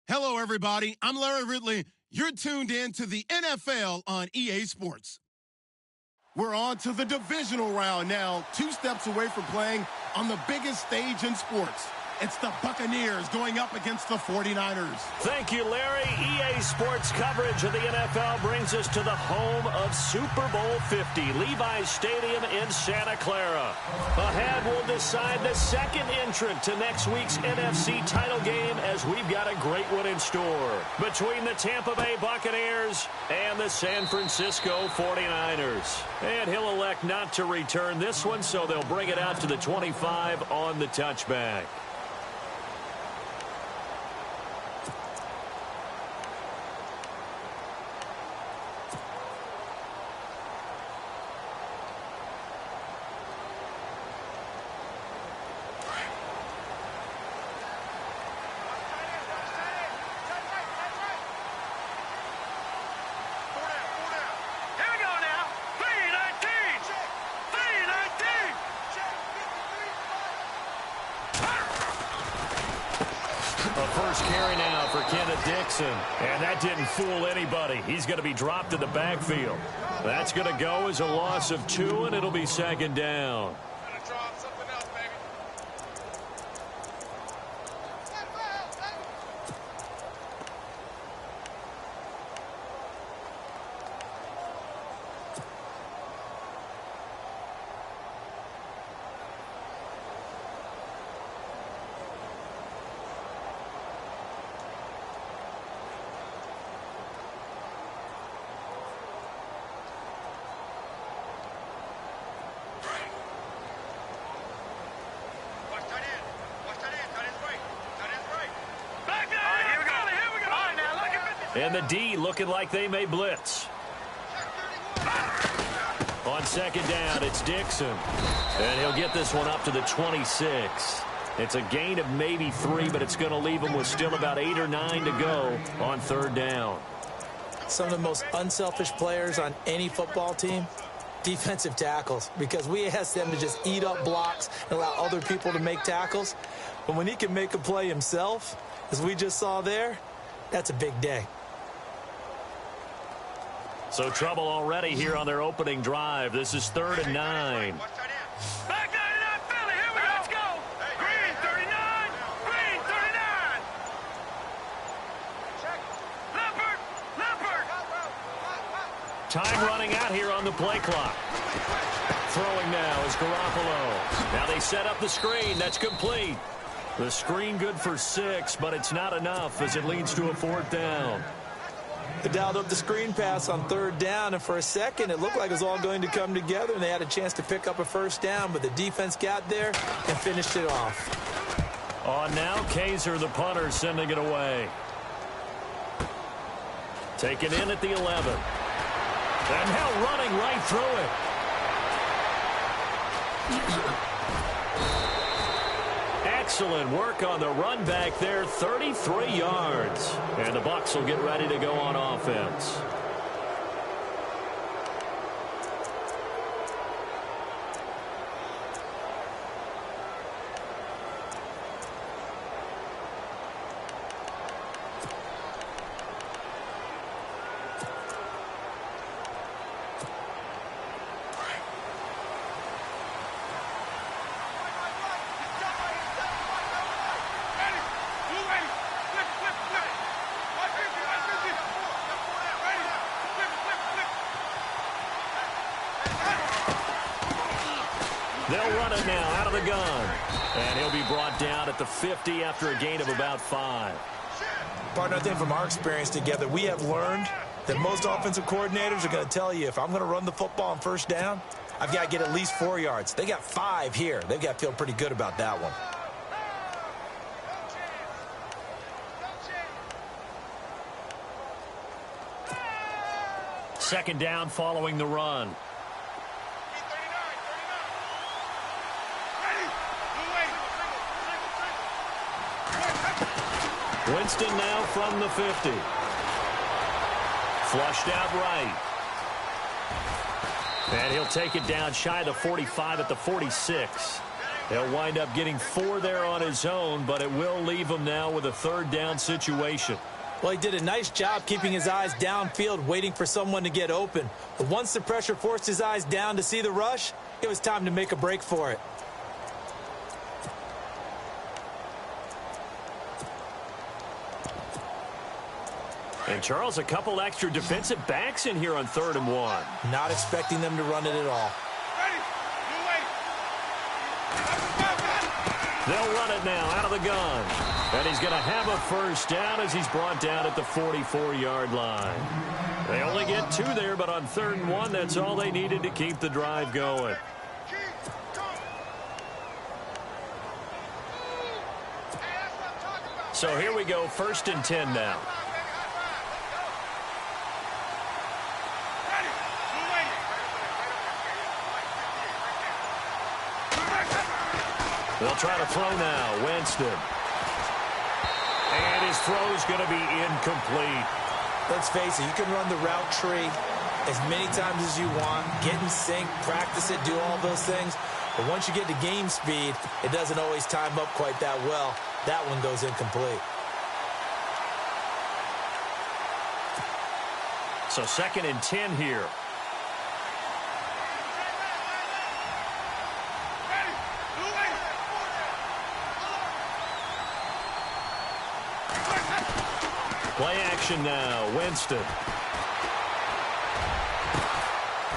Hello, everybody. I'm Larry Ridley. You're tuned in to the NFL on EA Sports. We're on to the divisional round now, 2 steps away from playing on the biggest stage in sports. It's the Buccaneers going up against the 49ers. Thank you, Larry. EA Sports coverage of the NFL brings us to the home of Super Bowl 50, Levi's Stadium in Santa Clara. Ahead, we'll decide the second entrant to next week's NFC title game as we've got a great one in store between the Tampa Bay Buccaneers and the San Francisco 49ers. And he'll elect not to return this one, so they'll bring it out to the 25 on the touchback. And that didn't fool anybody. He's going to be dropped in the backfield. That's going to go as a loss of 2, and it'll be second down. And the D looking like they may blitz. On second down, it's Dixon. And he'll get this one up to the 26. It's a gain of maybe 3, but it's going to leave him with still about 8 or 9 to go on third down. Some of the most unselfish players on any football team, defensive tackles, because we ask them to just eat up blocks and allow other people to make tackles. But when he can make a play himself, as we just saw there, that's a big day. So trouble already here on their opening drive. This is 3rd and 9. Back 99, Philly. Here we go. Let's go. Green 39. Green 39. Leopard. Time running out here on the play clock. Throwing now is Garoppolo. Now they set up the screen. That's complete. The screen good for 6, but it's not enough as it leads to a 4th down. They dialed up the screen pass on 3rd down, and for a second it looked like it was all going to come together, and they had a chance to pick up a 1st down, but the defense got there and finished it off. On now, Kaiser, the punter, sending it away. Taken in at the 11. And now running right through it. Excellent work on the run back there, 33 yards. And the Bucs will get ready to go on offense. They'll run it now out of the gun. And he'll be brought down at the 50 after a gain of about 5. Partner, I think from our experience together, we have learned that most offensive coordinators are going to tell you, if I'm going to run the football on 1st down, I've got to get at least 4 yards. They got 5 here. They've got to feel pretty good about that one. Second down following the run. Winston now from the 50. Flushed out right. And he'll take it down shy of the 45 at the 46. He'll wind up getting 4 there on his own, but it will leave him now with a 3rd down situation. Well, he did a nice job keeping his eyes downfield, waiting for someone to get open. But once the pressure forced his eyes down to see the rush, it was time to make a break for it. And, Charles, a couple extra defensive backs in here on 3rd and 1. Not expecting them to run it at all. They'll run it now out of the gun. And he's going to have a 1st down as he's brought down at the 44-yard line. They only get 2 there, but on 3rd and 1, that's all they needed to keep the drive going. So here we go, 1st and 10 now. They'll try to throw now. Winston. And his throw's going to be incomplete. Let's face it, you can run the route tree as many times as you want, get in sync, practice it, do all those things. But once you get to game speed, it doesn't always time up quite that well. That one goes incomplete. So 2nd and 10 here. Play action now. Winston.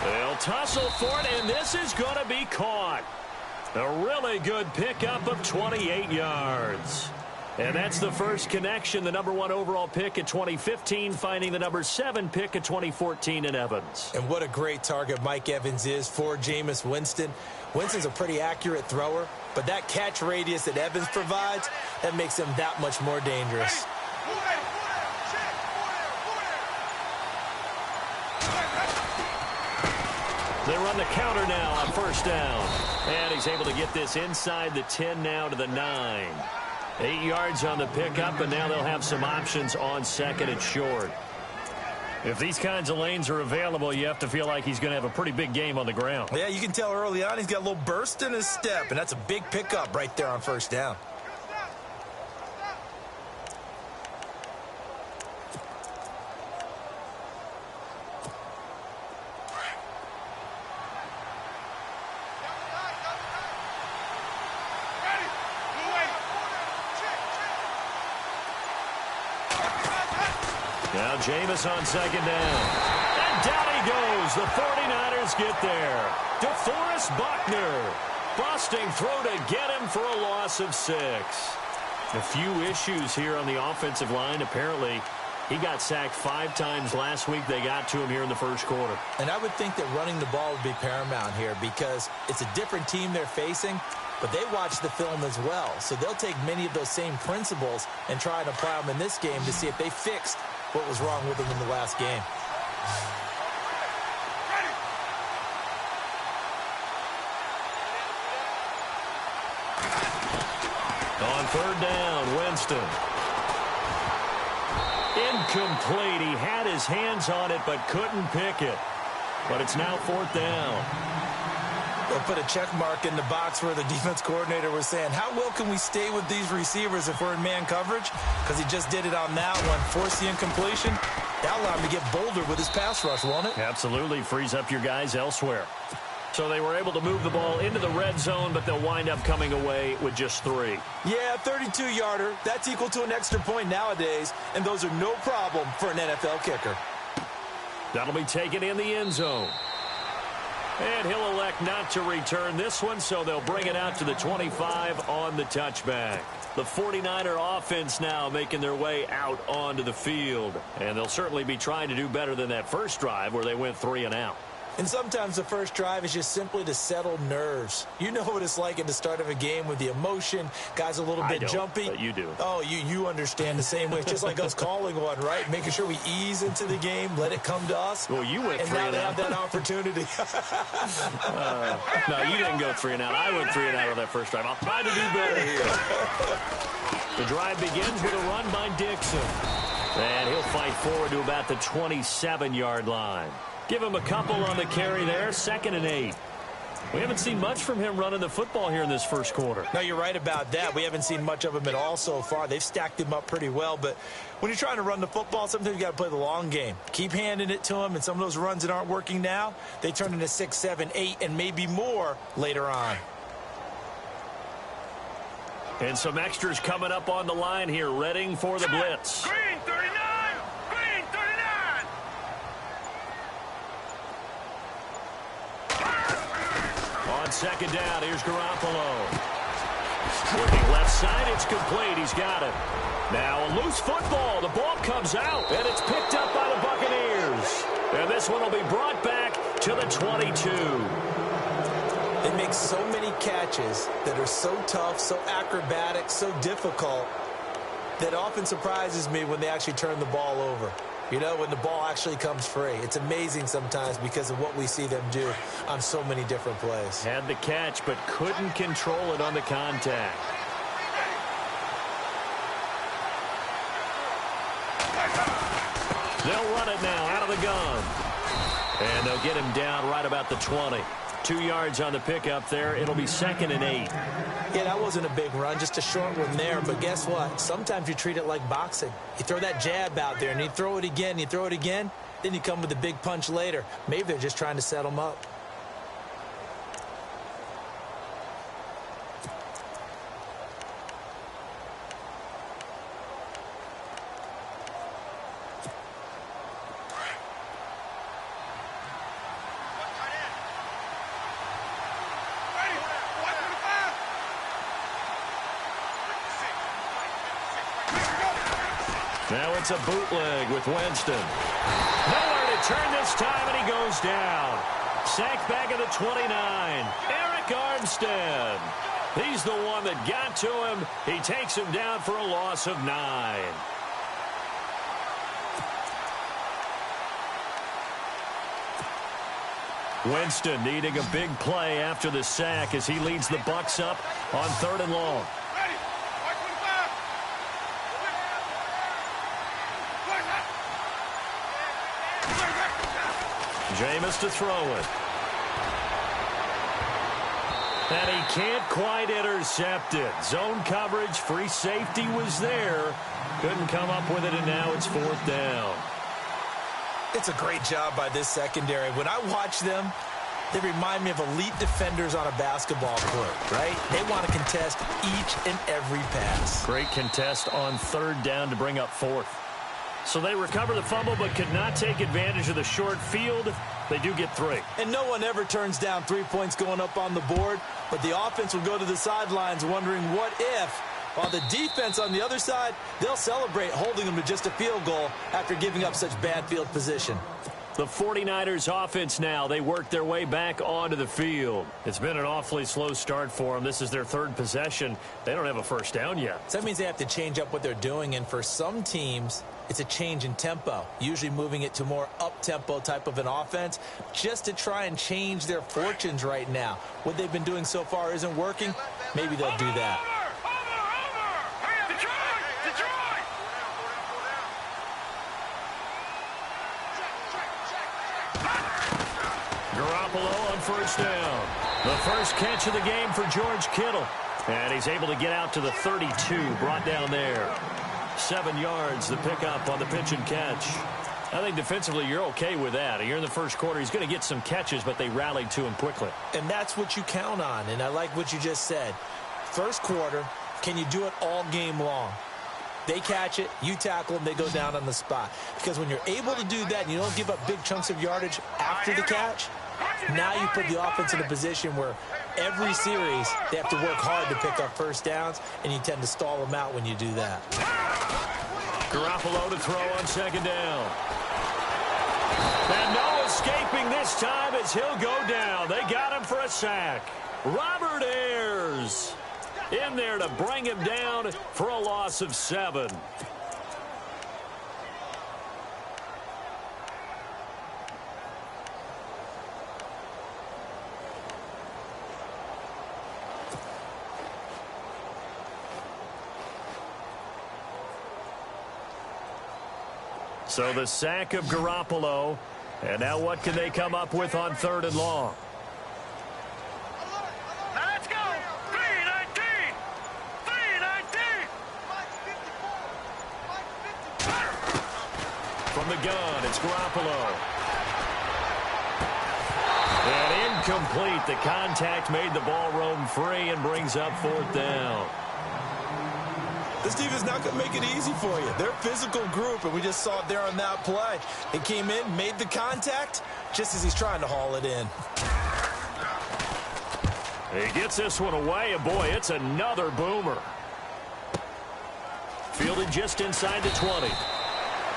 They'll tussle for it, and this is going to be caught. A really good pickup of 28 yards. And that's the first connection, the number 1 overall pick in 2015, finding the number 7 pick in 2014 in Evans. And what a great target Mike Evans is for Jameis Winston. Winston's a pretty accurate thrower, but that catch radius that Evans provides, that makes him that much more dangerous. They run the counter now on 1st down. And he's able to get this inside the 10 now to the 9. 8 yards on the pickup, and now they'll have some options on 2nd and short. If these kinds of lanes are available, you have to feel like he's going to have a pretty big game on the ground. Yeah, you can tell early on he's got a little burst in his step, and that's a big pickup right there on 1st down. Now Jameis on 2nd down. And down he goes. The 49ers get there. DeForest Buckner. Busting throw to get him for a loss of 6. A few issues here on the offensive line. Apparently, he got sacked 5 times last week. They got to him here in the 1st quarter. And I would think that running the ball would be paramount here because it's a different team they're facing, but they watch the film as well. So they'll take many of those same principles and try and apply them in this game to see if they fixed what was wrong with them in the last game. On 3rd down, Winston. Incomplete. He had his hands on it but couldn't pick it. But it's now 4th down. They'll put a check mark in the box where the defense coordinator was saying, how well can we stay with these receivers if we're in man coverage? Because he just did it on that one, forced the incompletion. That'll allow him to get bolder with his pass rush, won't it? Absolutely. Frees up your guys elsewhere. So they were able to move the ball into the red zone, but they'll wind up coming away with just 3. Yeah, 32-yarder. That's equal to an extra point nowadays, and those are no problem for an NFL kicker. That'll be taken in the end zone. And he'll elect not to return this one, so they'll bring it out to the 25 on the touchback. The 49er offense now making their way out onto the field. And they'll certainly be trying to do better than that first drive where they went 3 and out. And sometimes the first drive is just simply to settle nerves. You know what it's like at the start of a game with the emotion. Guys a little bit jumpy. But you do. Oh, you understand the same way. It's just like us calling one, right? Making sure we ease into the game, let it come to us. Well, you went 3 and and now out. they have that opportunity. No, you didn't go 3 and out. I went 3 and out on that first drive. I'll try to do better here. The drive begins with a run by Dixon. And he'll fight forward to about the 27-yard line. Give him a couple on the carry there. 2nd and 8. We haven't seen much from him running the football here in this first quarter. No, you're right about that. We haven't seen much of him at all so far. They've stacked him up pretty well, but when you're trying to run the football, sometimes you got to play the long game. Keep handing it to him, and some of those runs that aren't working now, they turn into 6, 7, 8, and maybe more later on. And some extras coming up on the line here, readying for the blitz. Green 39! Green 39! On second down, here's Garoppolo. Looking left side, it's complete. He's got it. Now a loose football. The ball comes out, and it's picked up by the Buccaneers. And this one will be brought back to the 22. They make so many catches that are so tough, so acrobatic, so difficult, that often surprises me when they actually turn the ball over. You know, when the ball actually comes free. It's amazing sometimes because of what we see them do on so many different plays. Had the catch, but couldn't control it on the contact. They'll run it now out of the gun. And they'll get him down right about the 20. 2 yards on the pickup there. It'll be 2nd and 8. Yeah, that wasn't a big run, just a short one there. But guess what? Sometimes you treat it like boxing. You throw that jab out there, and you throw it again, you throw it again, then you come with a big punch later. Maybe they're just trying to set them up. Now it's a bootleg with Winston. Nowhere to turn this time, and he goes down. Sacked back at the 29. Eric Armstead. He's the one that got to him. He takes him down for a loss of 9. Winston needing a big play after the sack as he leads the Bucs up on 3rd and long. Jameis to throw it. And he can't quite intercept it. Zone coverage, free safety was there. Couldn't come up with it, and now it's 4th down. It's a great job by this secondary. When I watch them, they remind me of elite defenders on a basketball court, right? They want to contest each and every pass. Great contest on 3rd down to bring up 4th. So they recover the fumble but could not take advantage of the short field. They do get 3. And no one ever turns down 3 points going up on the board, but the offense will go to the sidelines wondering what if, while the defense on the other side, they'll celebrate holding them to just a field goal after giving up such bad field position. The 49ers offense now, they work their way back onto the field. It's been an awfully slow start for them. This is their 3rd possession. They don't have a first down yet. So that means they have to change up what they're doing, and for some teams, it's a change in tempo, usually moving it to more up-tempo type of an offense just to try and change their fortunes right now. What they've been doing so far isn't working. Maybe they'll do that. Garoppolo on 1st down. The first catch of the game for George Kittle. And he's able to get out to the 32, brought down there. 7 yards, the pickup on the pitch and catch. I think defensively you're okay with that. You're in the first quarter. He's going to get some catches, but they rallied to him quickly. And that's what you count on, and I like what you just said. First quarter, can you do it all game long? They catch it, you tackle them, they go down on the spot. Because when you're able to do that and you don't give up big chunks of yardage after the catch, now you put the offense in a position where every series they have to work hard to pick up first downs, and you tend to stall them out when you do that. Garoppolo to throw on 2nd down. And no escaping this time as he'll go down. They got him for a sack. Robert Ayers in there to bring him down for a loss of 7. So the sack of Garoppolo. And now what can they come up with on 3rd and long? from the gun. It's Garoppolo. And incomplete. The contact made the ball roam free and brings up 4th down. This team is not going to make it easy for you. They're a physical group, and we just saw it there on that play. He came in, made the contact, just as he's trying to haul it in. He gets this one away, and boy, it's another boomer. Fielded just inside the 20.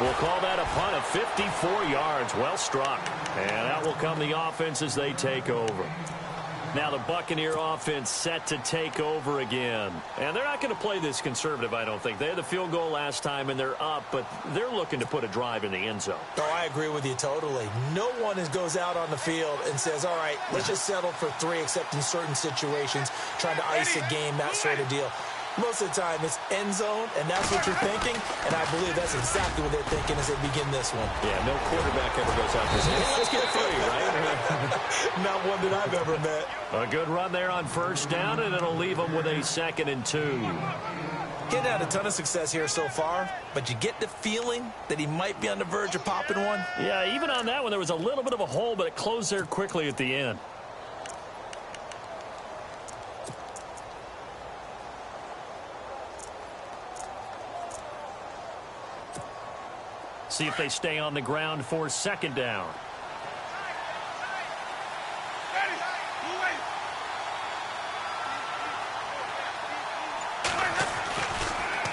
We'll call that a punt of 54 yards. Well struck. And out will come the offense as they take over. Now the Buccaneer offense set to take over again. And they're not going to play this conservative, I don't think. They had the field goal last time, and they're up, but they're looking to put a drive in the end zone. Oh, I agree with you totally. No one goes out on the field and says, all right, let's just settle for 3, except in certain situations, trying to ice a game, that sort of deal. Most of the time, it's end zone, and that's what you're thinking, and I believe that's exactly what they're thinking as they begin this one. Yeah, no quarterback ever goes out there saying, let's get 3, right? Not one that I've ever met. A good run there on 1st down, and it'll leave them with a 2nd and 2. Getting had a ton of success here so far, but you get the feeling that he might be on the verge of popping one. Yeah, even on that one, there was a little bit of a hole, but it closed there quickly at the end. See if they stay on the ground for 2nd down.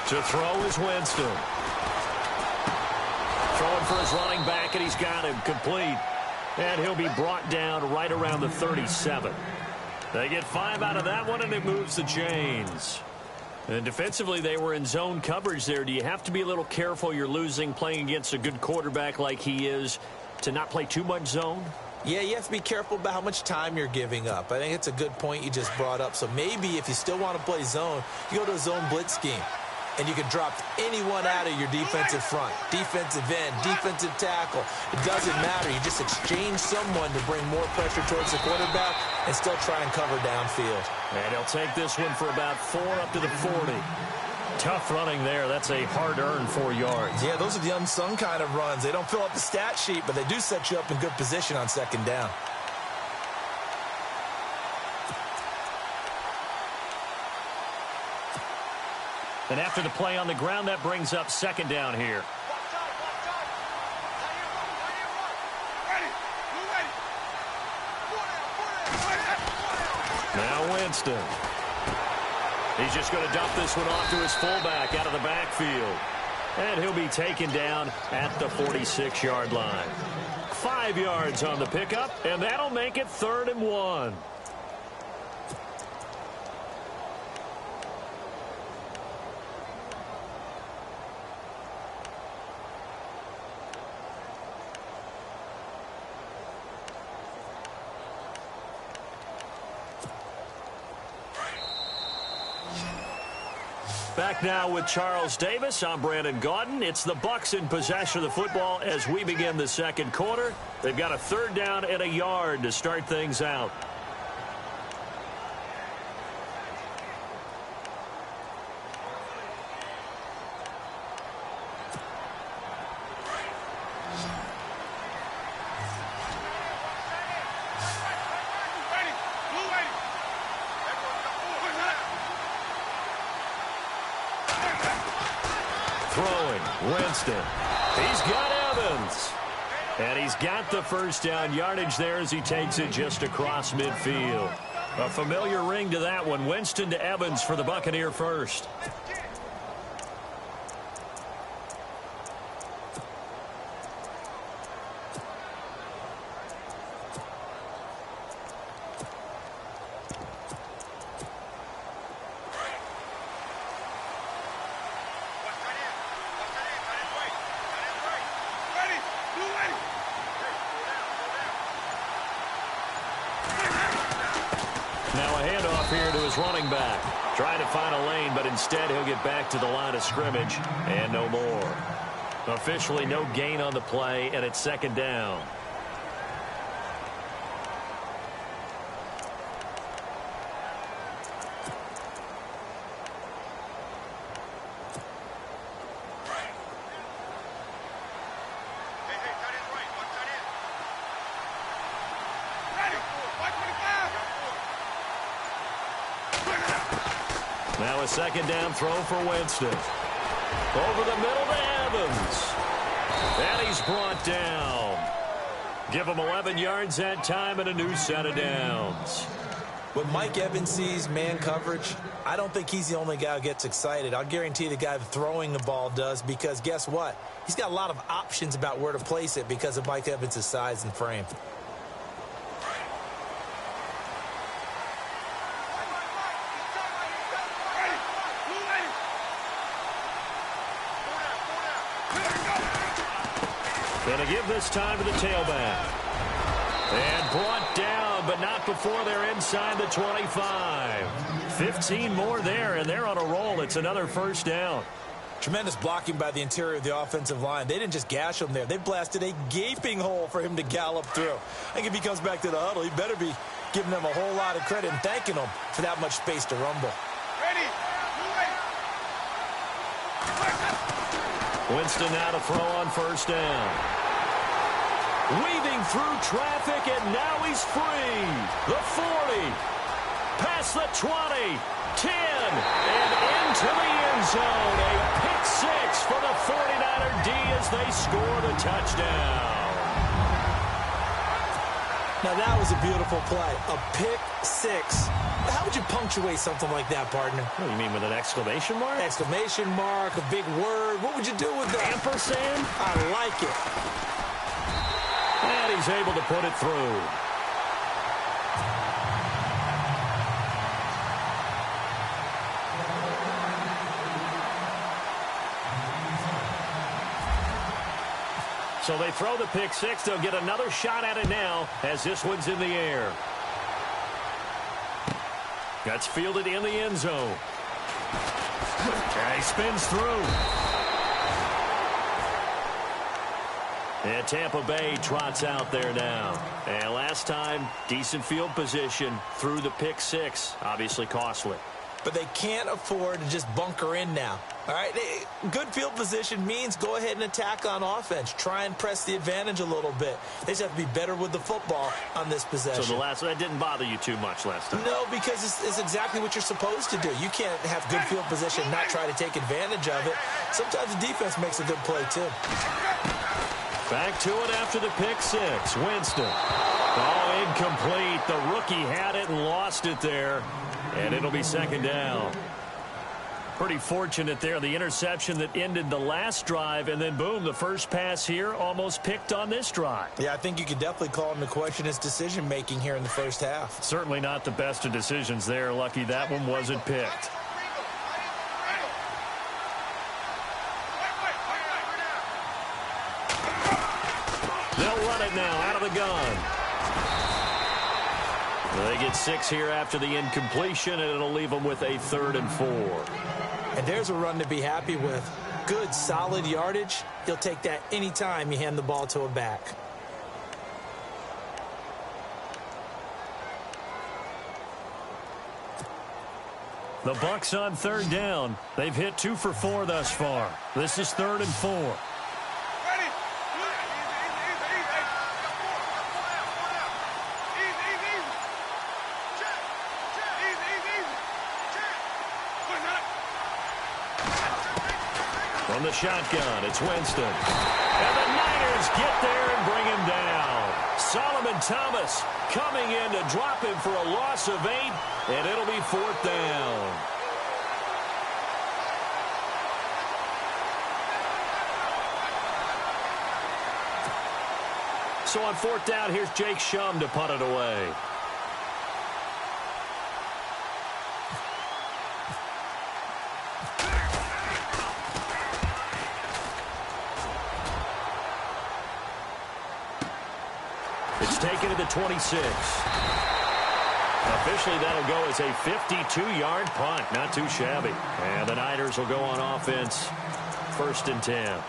To throw is Winston. Throwing for his running back, and he's got him complete. And he'll be brought down right around the 37. They get 5 out of that one, and it moves the chains. And defensively, they were in zone coverage there. Do you have to be a little careful? You're losing, playing against a good quarterback like he is, to not play too much zone? Yeah, you have to be careful about how much time you're giving up. I think it's a good point you just brought up. So maybe if you still want to play zone, you go to a zone blitz scheme. And you can drop anyone out of your defensive front, defensive end, defensive tackle. It doesn't matter. You just exchange someone to bring more pressure towards the quarterback and still try and cover downfield. And he'll take this one for about 4 up to the 40. Tough running there. That's a hard-earned 4 yards. Yeah, those are the unsung kind of runs. They don't fill up the stat sheet, but they do set you up in good position on 2nd down. And after the play on the ground, that brings up 2nd down here. Now Winston. He's just going to dump this one off to his fullback out of the backfield. And he'll be taken down at the 46-yard line. 5 yards on the pickup, and that'll make it 3rd and 1. Back now with Charles Davis. I'm Brandon Gaudin. It's the Bucs in possession of the football as we begin the 2nd quarter. They've got a 3rd down and a yard to start things out. Winston. He's got Evans. And he's got the 1st down yardage there as he takes it just across midfield. A familiar ring to that one. Winston to Evans for the Buccaneer first. Running back trying to find a lane, but instead he'll get back to the line of scrimmage and no more. Officially no gain on the play, and it's 2nd down. So a second down throw for Winston. Over the middle to Evans. And he's brought down. Give him 11 yards that time and a new set of downs. When Mike Evans sees man coverage, I don't think he's the only guy who gets excited. I'll guarantee the guy throwing the ball does, because guess what? He's got a lot of options about where to place it because of Mike Evans' size and frame. Going to give this time to the tailback. And brought down, but not before they're inside the 25. 15 more there, and they're on a roll. It's another first down. Tremendous blocking by the interior of the offensive line. They didn't just gash him there. They blasted a gaping hole for him to gallop through. I think if he comes back to the huddle, he better be giving them a whole lot of credit and thanking them for that much space to rumble. Winston now to throw on first down. Weaving through traffic, and now he's free. The 40, past the 20, 10, and into the end zone. A pick six for the 49er D as they score the touchdown. Now that was a beautiful play. A pick six. How would you punctuate something like that, partner? What do you mean, with an exclamation mark? Exclamation mark, a big word. What would you do with that? Ampersand? I like it. And he's able to put it through. So they throw the pick six. They'll get another shot at it now as this one's in the air. That's fielded in the end zone. And he spins through. And Tampa Bay trots out there now. And last time, decent field position through the pick six. Obviously costly. But they can't afford to just bunker in now. All right, good field position means go ahead and attack on offense. Try and press the advantage a little bit. They just have to be better with the football on this possession. So that didn't bother you too much last time? No, because it's exactly what you're supposed to do. You can't have good field position and not try to take advantage of it. Sometimes the defense makes a good play, too. Back to it after the pick six. Winston. Oh, incomplete. The rookie had it and lost it there. And it'll be second down. Pretty fortunate there. The interception that ended the last drive, and then boom, the first pass here almost picked on this drive. Yeah, I think you could definitely call into question his decision-making here in the first half. Certainly not the best of decisions there. Lucky that one wasn't picked. They'll run it now out of the gun. They get 6 here after the incompletion, and it'll leave them with a 3rd and 4. And there's a run to be happy with. Good, solid yardage. He'll take that anytime you hand the ball to a back. The Bucs on 3rd down. They've hit 2 for 4 thus far. This is 3rd and 4. From the shotgun, it's Winston. And the Niners get there and bring him down. Solomon Thomas coming in to drop him for a loss of 8, and it'll be 4th down. So on 4th down, here's Jake Shum to punt it away. It's taken to the 26. Officially, that'll go as a 52-yard punt. Not too shabby. And the Niners will go on offense. 1st and 10.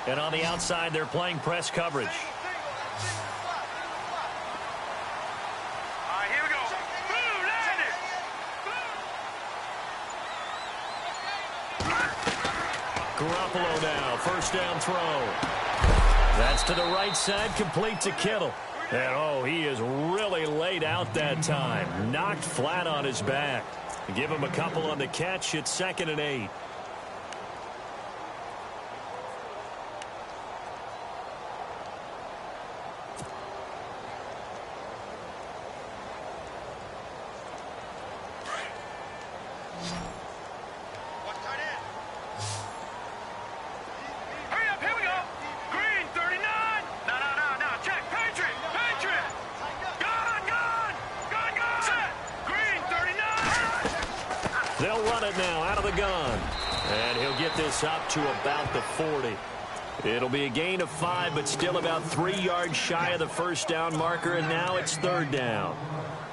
And on the outside, they're playing press coverage. All right, here we go. Boom, land it. Garoppolo now, first down throw. That's to the right side, complete to Kittle. And, oh, he is really laid out that time. Knocked flat on his back. Give him a couple on the catch. It's 2nd and 8. Hurry up, here we go. Green, 39. No, check. Patriot. Gun. Set. Green, 39. They'll run it now out of the gun. And he'll get this up to about the 40. It'll be a gain of 5, but still about 3 yards shy of the first down marker, and now it's 3rd down.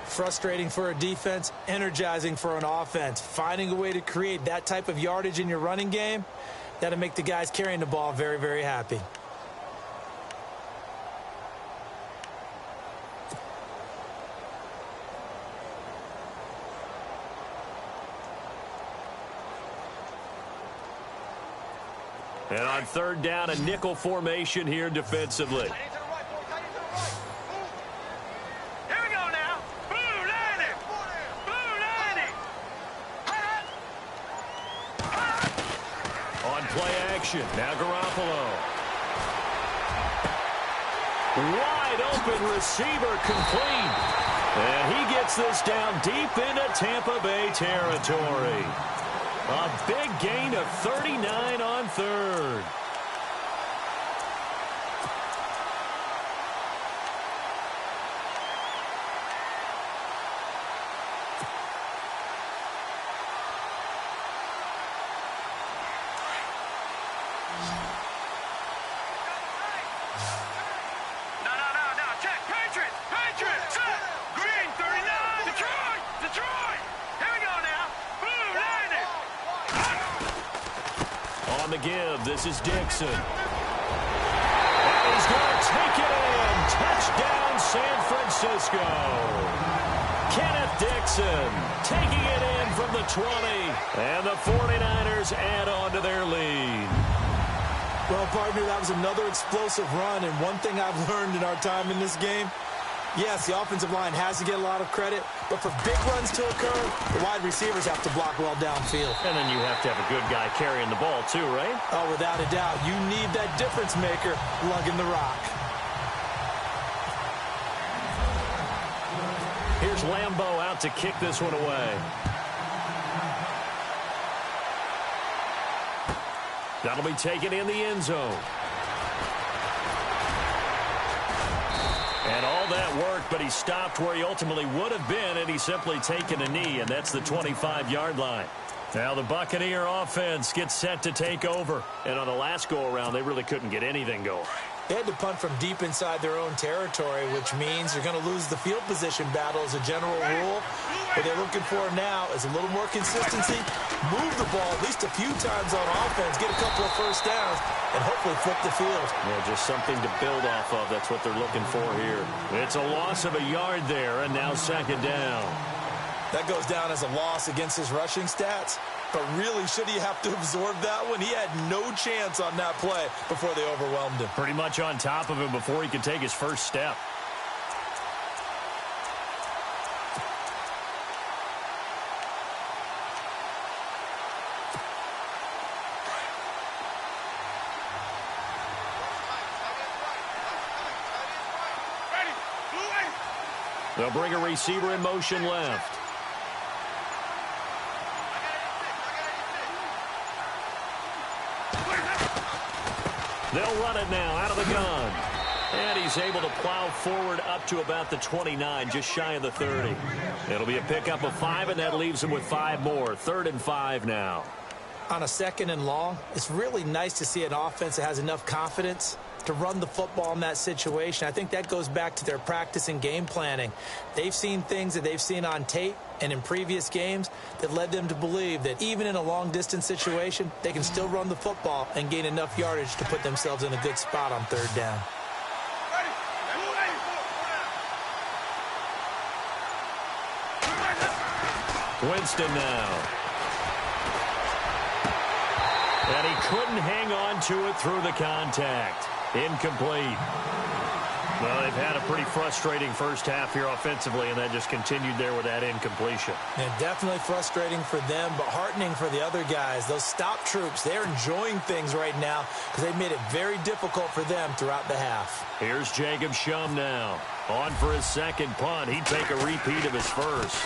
Frustrating for a defense, energizing for an offense. Finding a way to create that type of yardage in your running game, that'll make the guys carrying the ball very, very happy. And on 3rd down, a nickel formation here defensively. Here we go now. Boom, land it. On play action, now Garoppolo. Wide open receiver complete. And he gets this down deep into Tampa Bay territory. A big gain of 39 on 3rd. No, check. Patriot. Set. Green, 39. Detroit. Here we go now. Boom, land it. On the give, this is Dixon. And he's going to take it in. Touchdown, San Francisco. Kenneth Dixon taking it in from the 20. And the 49ers add on to their lead. Well, partner, that was another explosive run, and one thing I've learned in our time in this game, yes, the offensive line has to get a lot of credit, but for big runs to occur, the wide receivers have to block well downfield. And then you have to have a good guy carrying the ball too, right? Oh, without a doubt. You need that difference maker lugging the rock. Here's Lambeau out to kick this one away. That'll be taken in the end zone. And all that work, but he stopped where he ultimately would have been, and he's simply taken a knee, and that's the 25-yard line. Now the Buccaneer offense gets set to take over. And on the last go-around, they really couldn't get anything going. They had to punt from deep inside their own territory, which means you're going to lose the field position battle as a general rule. What they're looking for now is a little more consistency, move the ball at least a few times on offense, get a couple of first downs, and hopefully flip the field. Yeah, just something to build off of. That's what they're looking for here. It's a loss of a yard there, and now 2nd down. That goes down as a loss against his rushing stats. But really, should he have to absorb that one? He had no chance on that play before they overwhelmed him. Pretty much on top of him before he could take his first step. They'll bring a receiver in motion left. They'll run it now out of the gun. And he's able to plow forward up to about the 29, just shy of the 30. It'll be a pickup of 5, and that leaves him with 5 more. 3rd and 5 now. On a 2nd and long, it's really nice to see an offense that has enough confidence to run the football in that situation. I think that goes back to their practice and game planning. They've seen things that they've seen on tape and in previous games that led them to believe that even in a long-distance situation, they can still run the football and gain enough yardage to put themselves in a good spot on third down. Winston now. And he couldn't hang on to it through the contact. Incomplete. Well, they've had a pretty frustrating first half here offensively, and that just continued there with that incompletion. And definitely frustrating for them, but heartening for the other guys. Those stop troops, they're enjoying things right now because they've made it very difficult for them throughout the half. Here's Jacob Shum now. On for his second punt. He'd take a repeat of his first.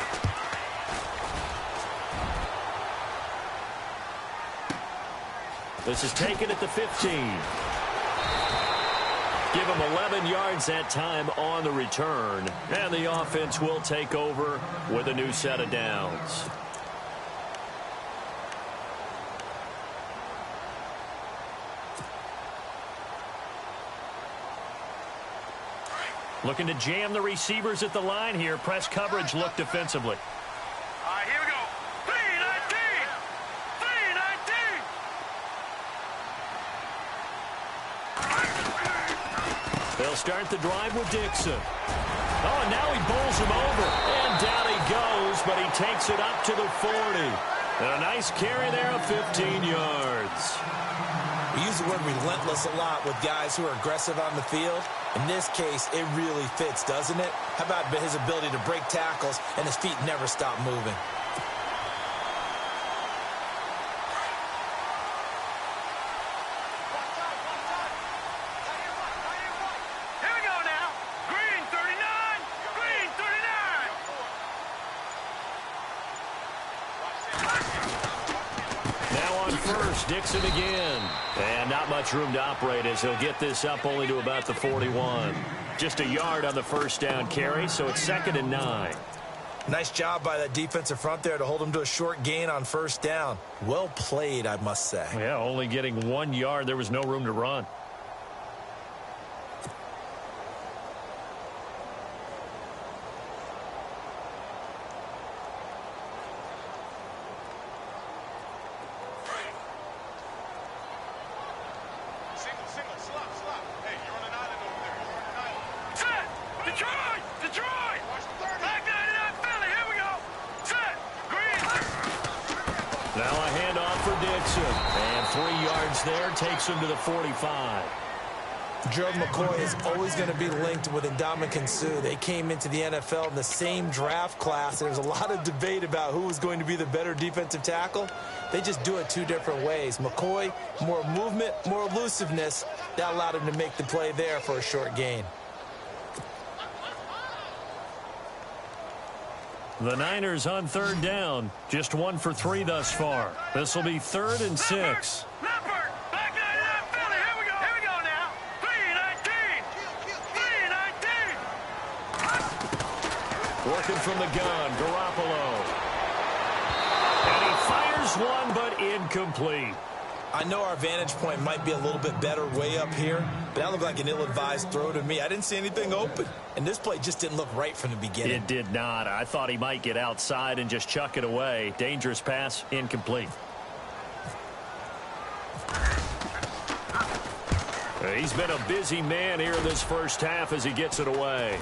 This is taken at the 15. Give him 11 yards that time on the return. And the offense will take over with a new set of downs. Looking to jam the receivers at the line here. Press coverage look defensively. All right, here we go. 319! 319! They'll start the drive with Dixon. Oh, and now he bowls him over. And down he goes, but he takes it up to the 40. And a nice carry there of 15 yards. We use the word relentless a lot with guys who are aggressive on the field. In this case, it really fits, doesn't it? How about his ability to break tackles and his feet never stop moving? Here we go now. Green 39! Green 39! Now on first, Dixon again. And not much room to operate as he'll get this up only to about the 41. Just a yard on the first down carry, so it's 2nd and 9. Nice job by that defensive front there to hold him to a short gain on first down. Well played, I must say. Yeah, only getting 1 yard. There was no room to run. Set! Detroit! Detroit! Back 99 Philly, here we go! Set! Green! Now a handoff for Dixon. And 3 yards there takes him to the 45. Gerald McCoy is always going to be linked with Ndamukong Suh. They came into the NFL in the same draft class. There's a lot of debate about who was going to be the better defensive tackle. They just do it 2 different ways. McCoy, more movement, more elusiveness. That allowed him to make the play there for a short gain. The Niners on third down. Just 1 for 3 thus far. This will be 3rd and 6. Leopard! Back 99 Philly, here we go! Here we go now! 319! 319! Working from the gun, Garoppolo. And he fires one, but incomplete. I know our vantage point might be a little bit better way up here, but that looked like an ill-advised throw to me. I didn't see anything open, and this play just didn't look right from the beginning. It did not. I thought he might get outside and just chuck it away. Dangerous pass, incomplete. He's been a busy man here in this first half as he gets it away.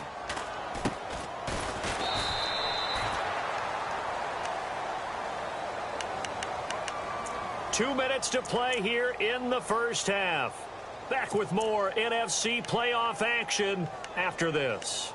Two minutes to play here in the first half. Back with more NFC playoff action after this.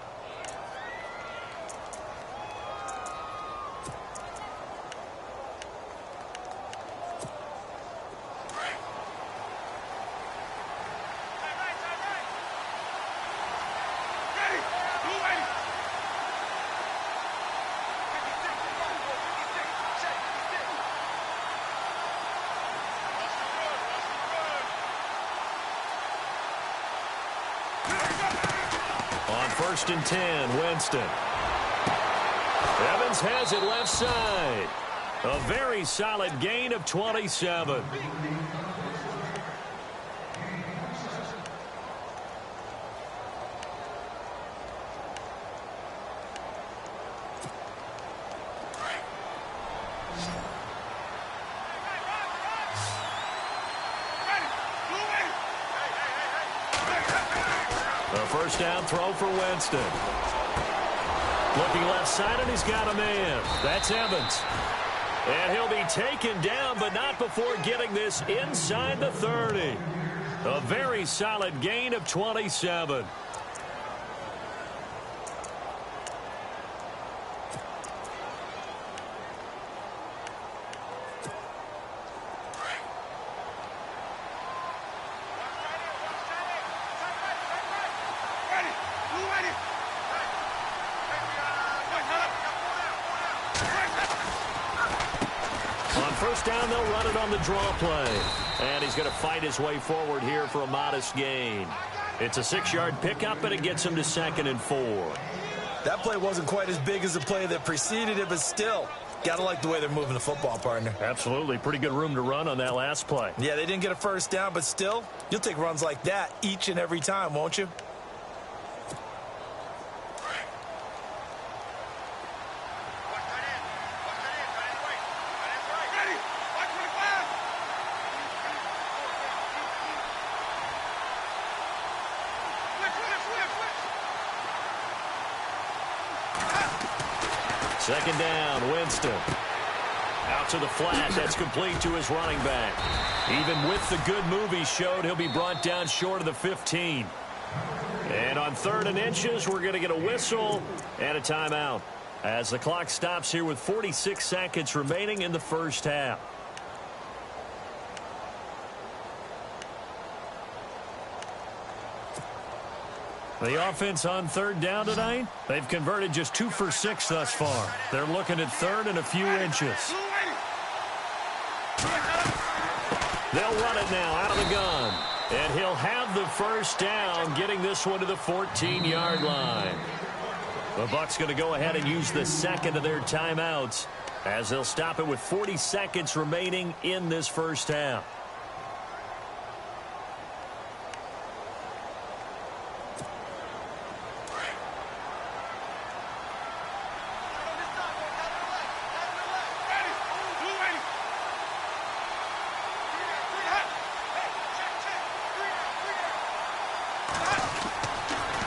On 1st and 10, Winston. Evans has it left side. A very solid gain of 27. first down throw for Winston. Looking left side, and he's got a man. That's Evans. And he'll be taken down, but not before getting this inside the 30. A very solid gain of 27. First down, they'll run it on the draw play. And he's going to fight his way forward here for a modest gain. It's a 6-yard pickup, and it gets him to 2nd and 4. That play wasn't quite as big as the play that preceded it, but still, got to like the way they're moving the football, partner. Absolutely. Pretty good room to run on that last play. Yeah, they didn't get a first down, but still, you'll take runs like that each and every time, won't you? Second down, Winston. Out to the flat. That's complete to his running back. Even with the good move he showed, he'll be brought down short of the 15. And on 3rd and inches, we're going to get a whistle and a timeout as the clock stops here with 46 seconds remaining in the first half. The offense on 3rd down tonight, they've converted just 2 for 6 thus far. They're looking at 3rd and a few inches. They'll run it now out of the gun. And he'll have the first down, getting this one to the 14-yard line. The Bucs going to go ahead and use the second of their timeouts as they'll stop it with 40 seconds remaining in this first half.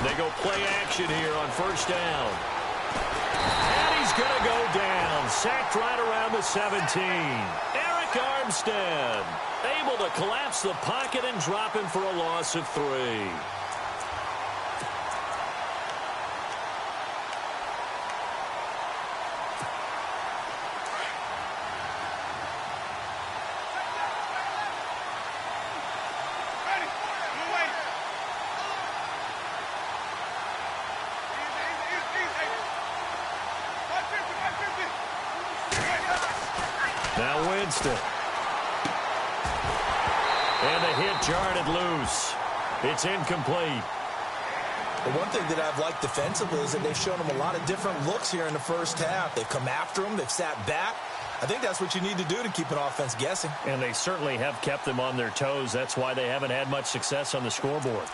They go play action here on first down. And he's going to go down. Sacked right around the 17. Eric Armstead able to collapse the pocket and drop him for a loss of 3. Now Winston. And the hit jarred it loose. It's incomplete. The one thing that I've liked defensively is that they've shown him a lot of different looks here in the first half. They've come after him. They've sat back. I think that's what you need to do to keep an offense guessing. And they certainly have kept them on their toes. That's why they haven't had much success on the scoreboard.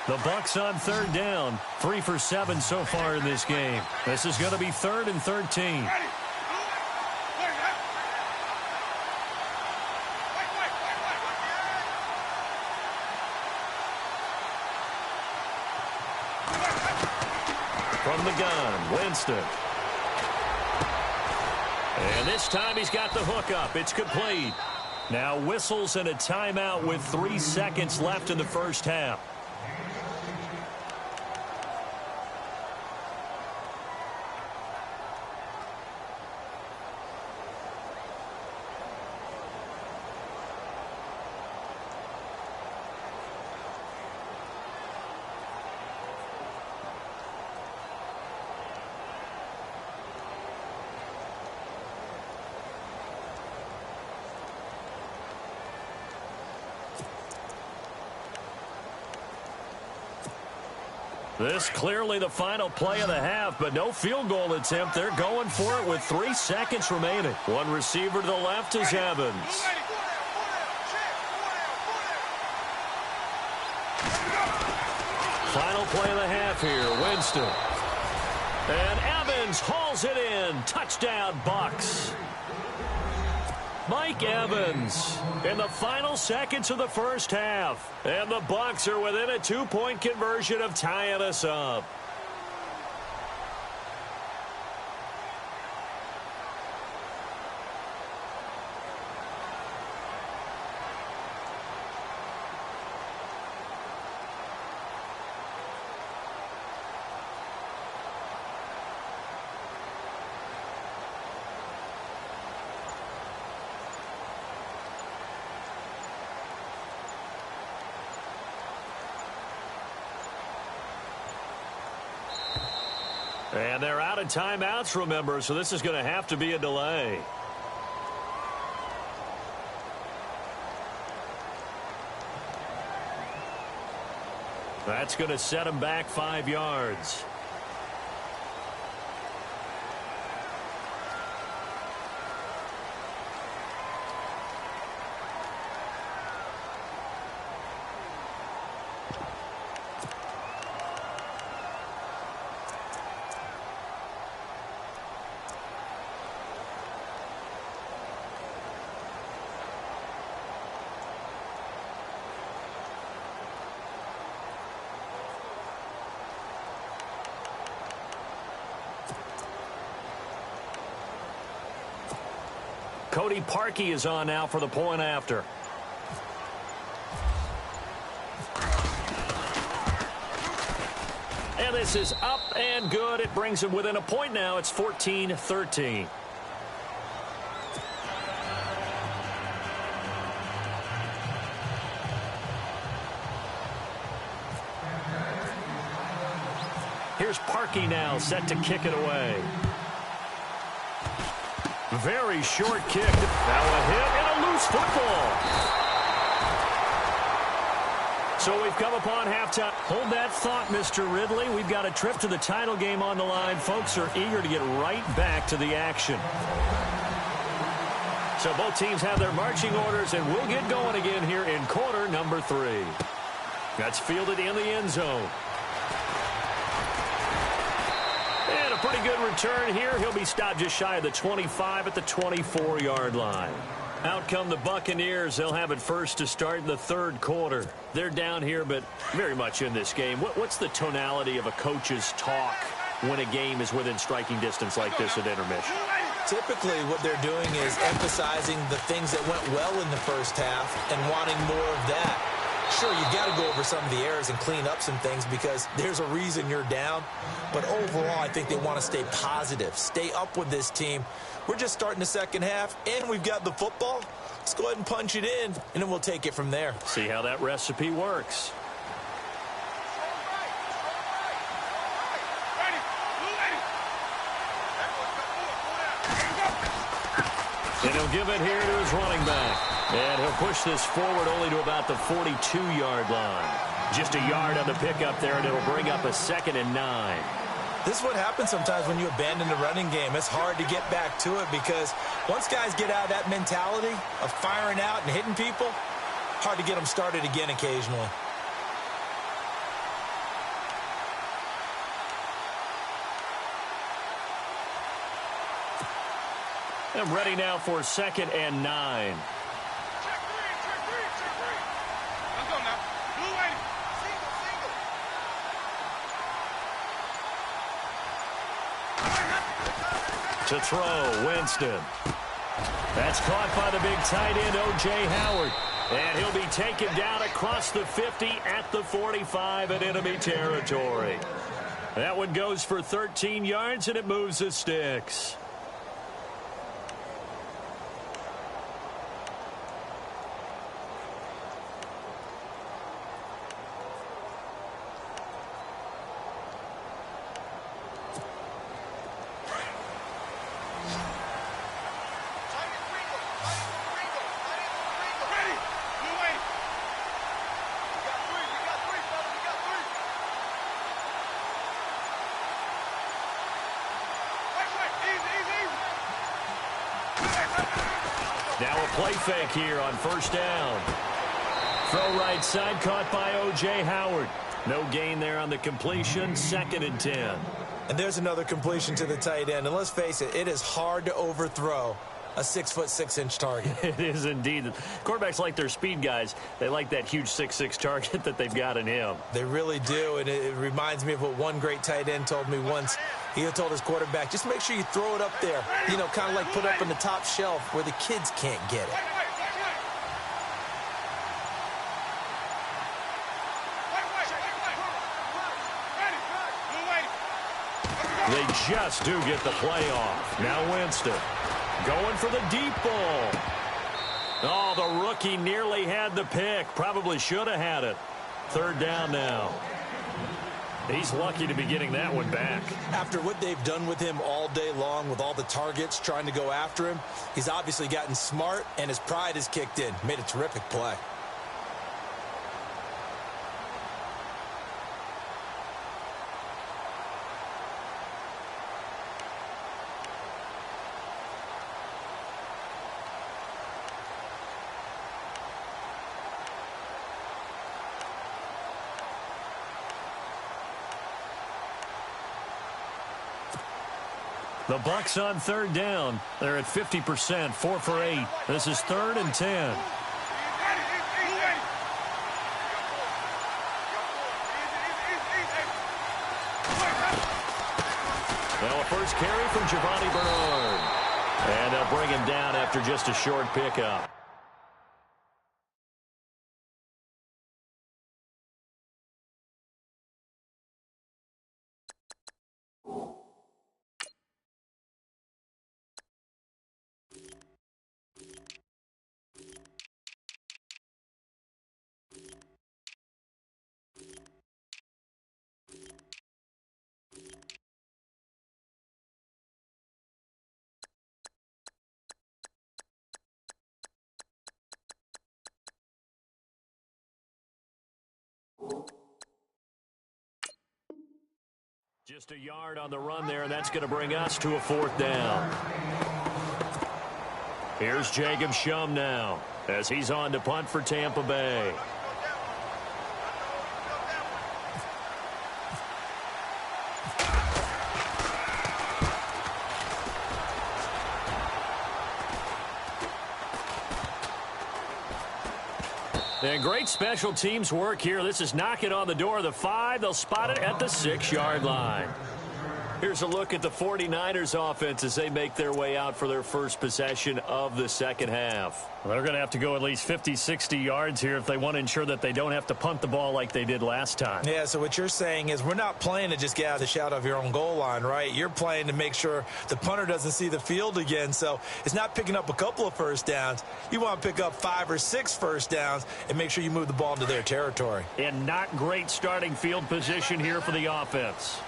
The Bucs on 3rd down. 3 for 7 so far in this game. This is going to be 3rd and 13. From the gun, Winston. And this time he's got the hook up. It's complete. Now whistles and a timeout with 3 seconds left in the first half. This clearly the final play of the half, but no field goal attempt. They're going for it with 3 seconds remaining. One receiver to the left is Evans. Final play of the half here, Winston. And Evans hauls it in. Touchdown, Bucs. Mike Evans in the final seconds of the first half. And the Bucs are within a 2-point conversion of tying us up. And they're out of timeouts, remember, so this is going to have to be a delay. That's going to set them back 5 yards. Cody Parkey is on now for the point after. And this is up and good. It brings him within a point now. It's 14-13. Here's Parkey now, set to kick it away. Very short kick. Now a hit and a loose football. So we've come upon halftime. Hold that thought, Mr. Ridley. We've got a trip to the title game on the line. Folks are eager to get right back to the action. So both teams have their marching orders, and we'll get going again here in quarter number 3. That's fielded in the end zone. And a pretty good return here. He'll be stopped just shy of the 25 at the 24-yard line. Out come the Buccaneers. They'll have it first to start in the third quarter. They're down here, but very much in this game. What's the tonality of a coach's talk when a game is within striking distance like this at intermission? Typically, what they're doing is emphasizing the things that went well in the first half and wanting more of that. Sure, you've got to go over some of the errors and clean up some things because there's a reason you're down. But overall, I think they want to stay positive, stay up with this team. We're just starting the second half, and we've got the football. Let's go ahead and punch it in, and then we'll take it from there. See how that recipe works. And he'll give it here to his running back. And he'll push this forward only to about the 42-yard line. Just a yard on the pickup there, and it'll bring up a 2nd and 9. This is what happens sometimes when you abandon the running game. It's hard to get back to it because once guys get out of that mentality of firing out and hitting people, hard to get them started again occasionally. I'm ready now for 2nd and 9. To throw, Winston. That's caught by the big tight end, O.J. Howard. And he'll be taken down across the 50 at the 45 in enemy territory. That one goes for 13 yards, and it moves the sticks. Now a play fake here on first down. Throw right side, caught by O.J. Howard. No gain there on the completion, 2nd and 10. And there's another completion to the tight end. And let's face it, it is hard to overthrow a 6'6" target. It is indeed. Quarterbacks like their speed guys. They like that huge 6'6" target that they've got in him. They really do, and it reminds me of what one great tight end told me once. He told his quarterback, just make sure you throw it up there, you know, kind of like put it up in the top shelf where the kids can't get it. They just do get the play off. Now Winston going for the deep ball. Oh, the rookie nearly had the pick. Probably should have had it. Third down now. He's lucky to be getting that one back. After what they've done with him all day long with all the targets trying to go after him, he's obviously gotten smart and his pride has kicked in. Made a terrific play. The Bucs on third down. They're at 50%, 4 for 8. This is 3rd and 10. Well, a first carry from Giovanni Bernard. And they'll bring him down after just a short pickup. Just a yard on the run there, and that's going to bring us to a 4th down. Here's Jacob Shum now as he's on to punt for Tampa Bay. And great special teams work here. This is knocking on the door of the 5. They'll spot it at the 6-yard line. Here's a look at the 49ers offense as they make their way out for their first possession of the second half. Well, they're going to have to go at least 50, 60 yards here if they want to ensure that they don't have to punt the ball like they did last time. Yeah, so what you're saying is we're not playing to just get out of the shadow of your own goal line, right? You're playing to make sure the punter doesn't see the field again. So it's not picking up a couple of first downs. You want to pick up 5 or 6 first downs and make sure you move the ball into their territory. And not great starting field position here for the offense.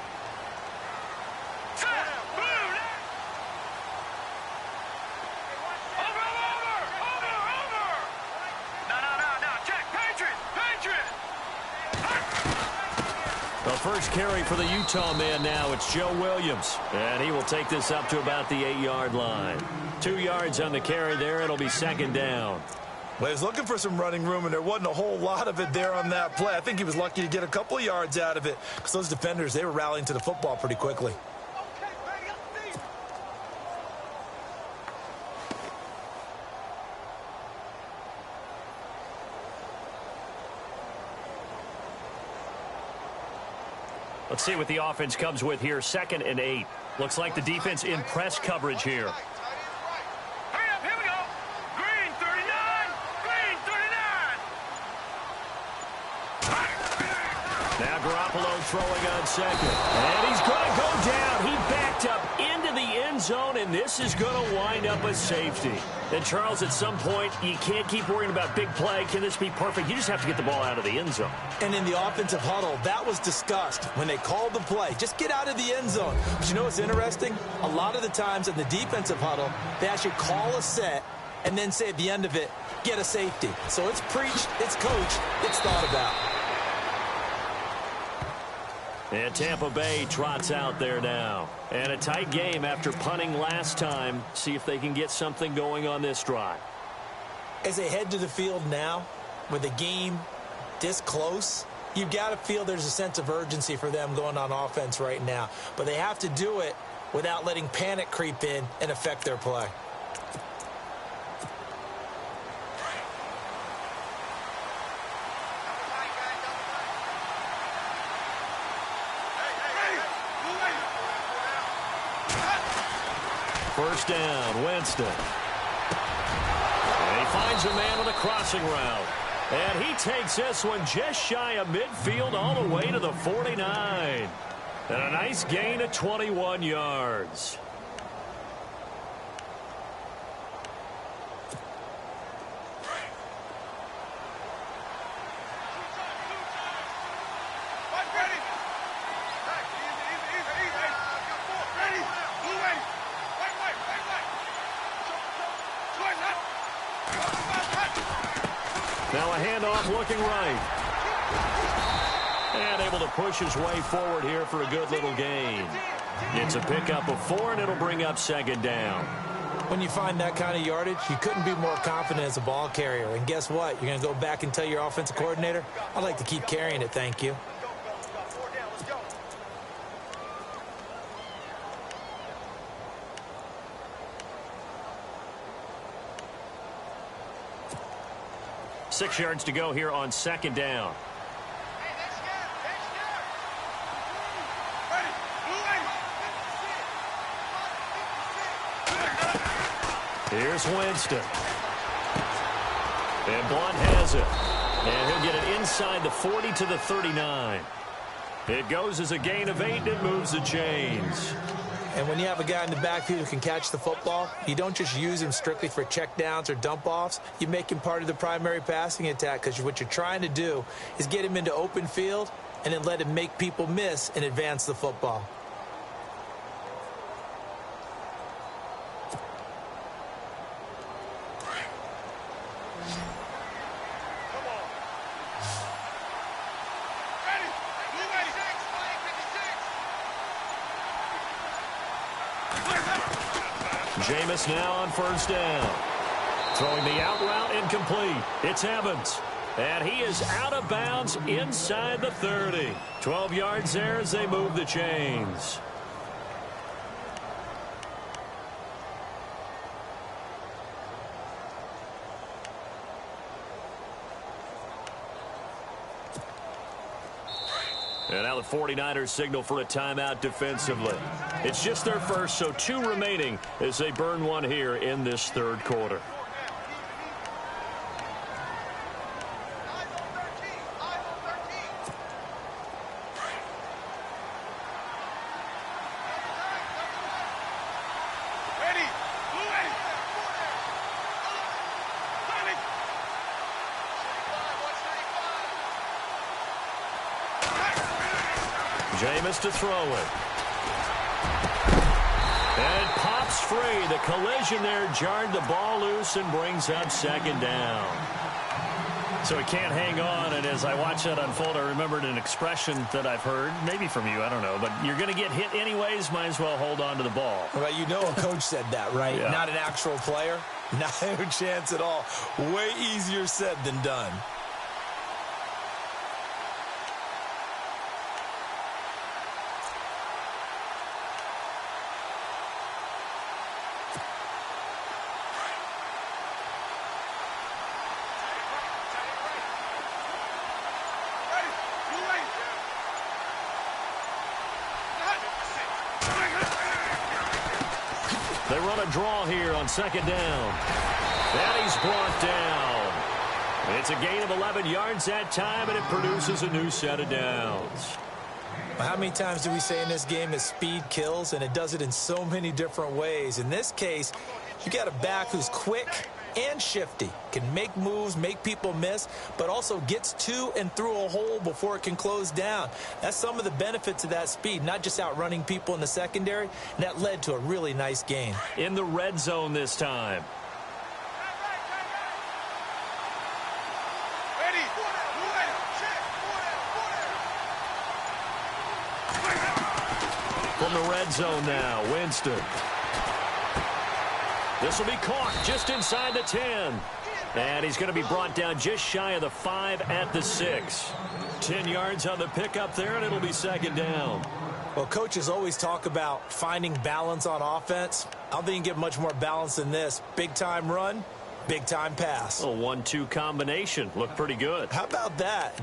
First carry for the Utah man now. It's Joe Williams. And he will take this up to about the 8-yard line. 2 yards on the carry there. It'll be 2nd down. Well, he was looking for some running room, and there wasn't a whole lot of it there on that play. I think he was lucky to get a couple of yards out of it because those defenders, they were rallying to the football pretty quickly. Let's see what the offense comes with here. 2nd and 8. Looks like the defense in press coverage here. Hurry up, here we go. Green 39. Green 39. Now Garoppolo throwing on 2nd. And he's going to go down. He backed up into the end zone, and this is going to wind up a safety. And, Charles, at some point, you can't keep worrying about big play. Can this be perfect? You just have to get the ball out of the end zone. And in the offensive huddle, that was discussed when they called the play. Just get out of the end zone. But you know what's interesting? A lot of the times in the defensive huddle, they actually call a set and then say at the end of it, get a safety. So it's preached, it's coached, it's thought about. And Tampa Bay trots out there now. And a tight game after punting last time. See if they can get something going on this drive. As they head to the field now, with the game this close, you've got to feel there's a sense of urgency for them going on offense right now. But they have to do it without letting panic creep in and affect their play. first down. Winston. And he finds a man on the crossing route. And he takes this one just shy of midfield all the way to the 49. And a nice gain of 21 yards. Now a handoff looking right. And able to push his way forward here for a good little gain. It's a pickup of 4, and it'll bring up second down. When you find that kind of yardage, you couldn't be more confident as a ball carrier. And guess what? You're going to go back and tell your offensive coordinator, I'd like to keep carrying it, thank you. Six yards to go here on second down. Here's Winston. And Blunt has it. And he'll get it inside the 40 to the 39. It goes as a gain of 8, and it moves the chains. And when you have a guy in the backfield who can catch the football, you don't just use him strictly for checkdowns or dump-offs. You make him part of the primary passing attack, because what you're trying to do is get him into open field and then let him make people miss and advance the football. Jameis now on first down. Throwing the out route incomplete. It's Evans. And he is out of bounds inside the 30. 12 yards there as they move the chains. And now the 49ers signal for a timeout defensively. It's just their first, so 2 remaining as they burn one here in this third quarter. Jameis to throw it. And it pops free. The collision there jarred the ball loose and brings up second down. So he can't hang on, and as I watch that unfold, I remembered an expression that I've heard, maybe from you, I don't know, but you're going to get hit anyways, might as well hold on to the ball. Well, you know a coach said that, right? Yeah. Not an actual player. Not a chance at all. Way easier said than done. They run a draw here on second down. And he's brought down. It's a gain of 11 yards that time, and it produces a new set of downs. How many times do we say in this game that speed kills, and it does it in so many different ways? In this case, you got a back who's quick and shifty, can make moves, make people miss, but also gets to and through a hole before it can close down. That's some of the benefits of that speed, not just outrunning people in the secondary, and that led to a really nice gain. In the red zone this time. From the red zone now, Winston. This will be caught just inside the 10. And he's going to be brought down just shy of the 5 at the 6. 10 yards on the pickup there, and it'll be second down. Well, coaches always talk about finding balance on offense. I don't think you can get much more balance than this. Big-time run, big-time pass. A 1-2 combination. Looked pretty good. How about that?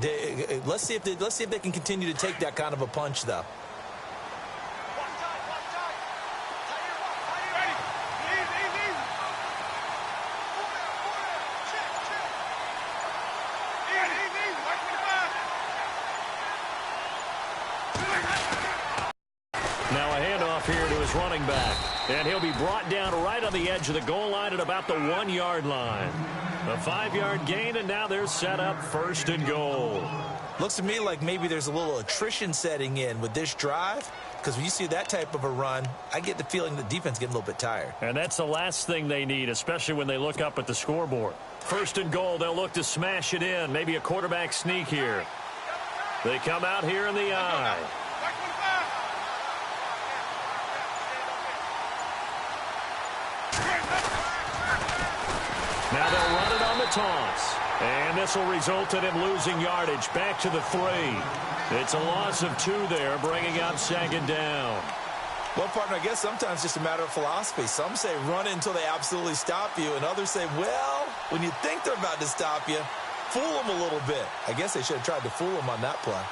Let's see if they can continue to take that kind of a punch, though. Now a handoff here to his running back. And he'll be brought down right on the edge of the goal line at about the 1-yard line. A 5-yard gain, and now they're set up 1st and goal. Looks to me like maybe there's a little attrition setting in with this drive, because when you see that type of a run, I get the feeling the defense getting a little bit tired. And that's the last thing they need, especially when they look up at the scoreboard. 1st and goal, they'll look to smash it in. Maybe a quarterback sneak here. They come out here in the eye. Now they'll run it on the toss. And this will result in him losing yardage back to the 3. It's a loss of 2 there, bringing up 2nd down. Well, partner, I guess sometimes it's just a matter of philosophy. Some say run it until they absolutely stop you, and others say, well, when you think they're about to stop you, fool them a little bit. I guess they should have tried to fool them on that play.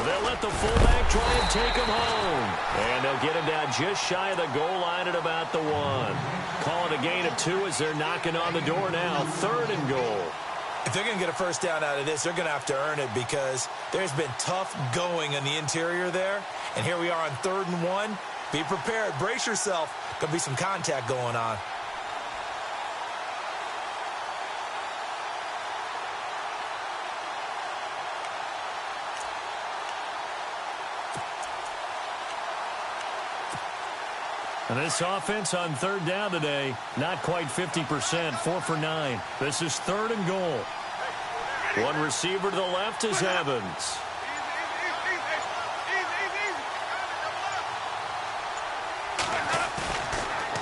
They'll let the fullback try and take him home. And they'll get him down just shy of the goal line at about the 1. Call it a gain of 2 as they're knocking on the door now. 3rd and goal. If they're going to get a first down out of this, they're going to have to earn it, because there's been tough going in the interior there. And here we are on 3rd and 1. Be prepared. Brace yourself. Going to be some contact going on. And this offense on 3rd down today, not quite 50%, 4 for 9. This is 3rd and goal. One receiver to the left is Evans.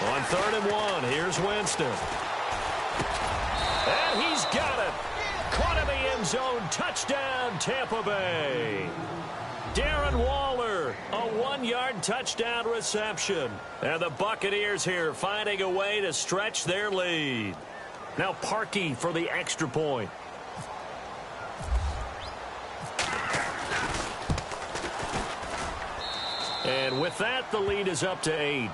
On 3rd and 1, here's Winston. And he's got it. Caught in the end zone. Touchdown, Tampa Bay. Darren Waller, a 1-yard touchdown reception. And the Buccaneers here finding a way to stretch their lead. Now Parkey for the extra point. And with that, the lead is up to 8.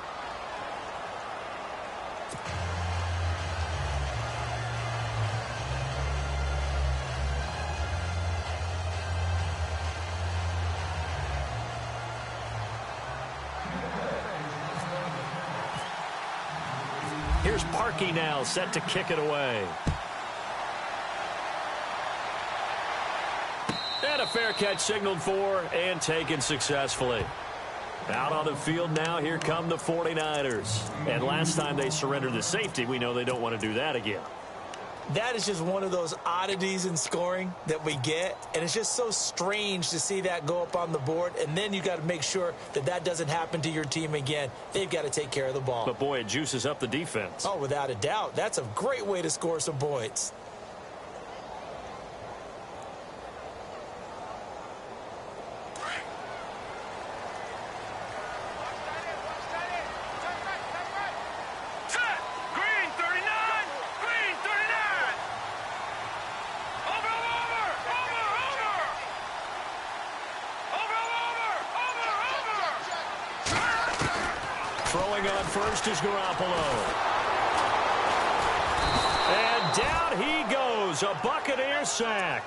Here's Parkey now, set to kick it away. And a fair catch signaled for and taken successfully. Out on the field now, here come the 49ers. And last time they surrendered the safety, we know they don't want to do that again. That is just one of those oddities in scoring that we get, and it's just so strange to see that go up on the board, and then you got to make sure that that doesn't happen to your team again. They've got to take care of the ball. But, boy, it juices up the defense. Oh, without a doubt. That's a great way to score some points. Throwing on first is Garoppolo. And down he goes. A Buccaneer sack.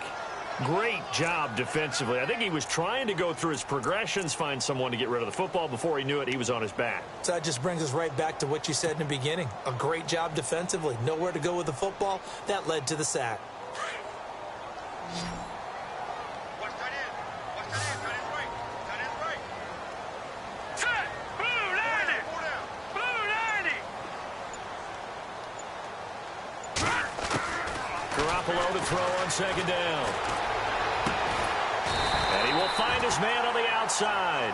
Great job defensively. I think he was trying to go through his progressions, find someone to get rid of the football. Before he knew it, he was on his back. So that just brings us right back to what you said in the beginning. A great job defensively. Nowhere to go with the football. That led to the sack. Garoppolo to throw on second down. And he will find his man on the outside.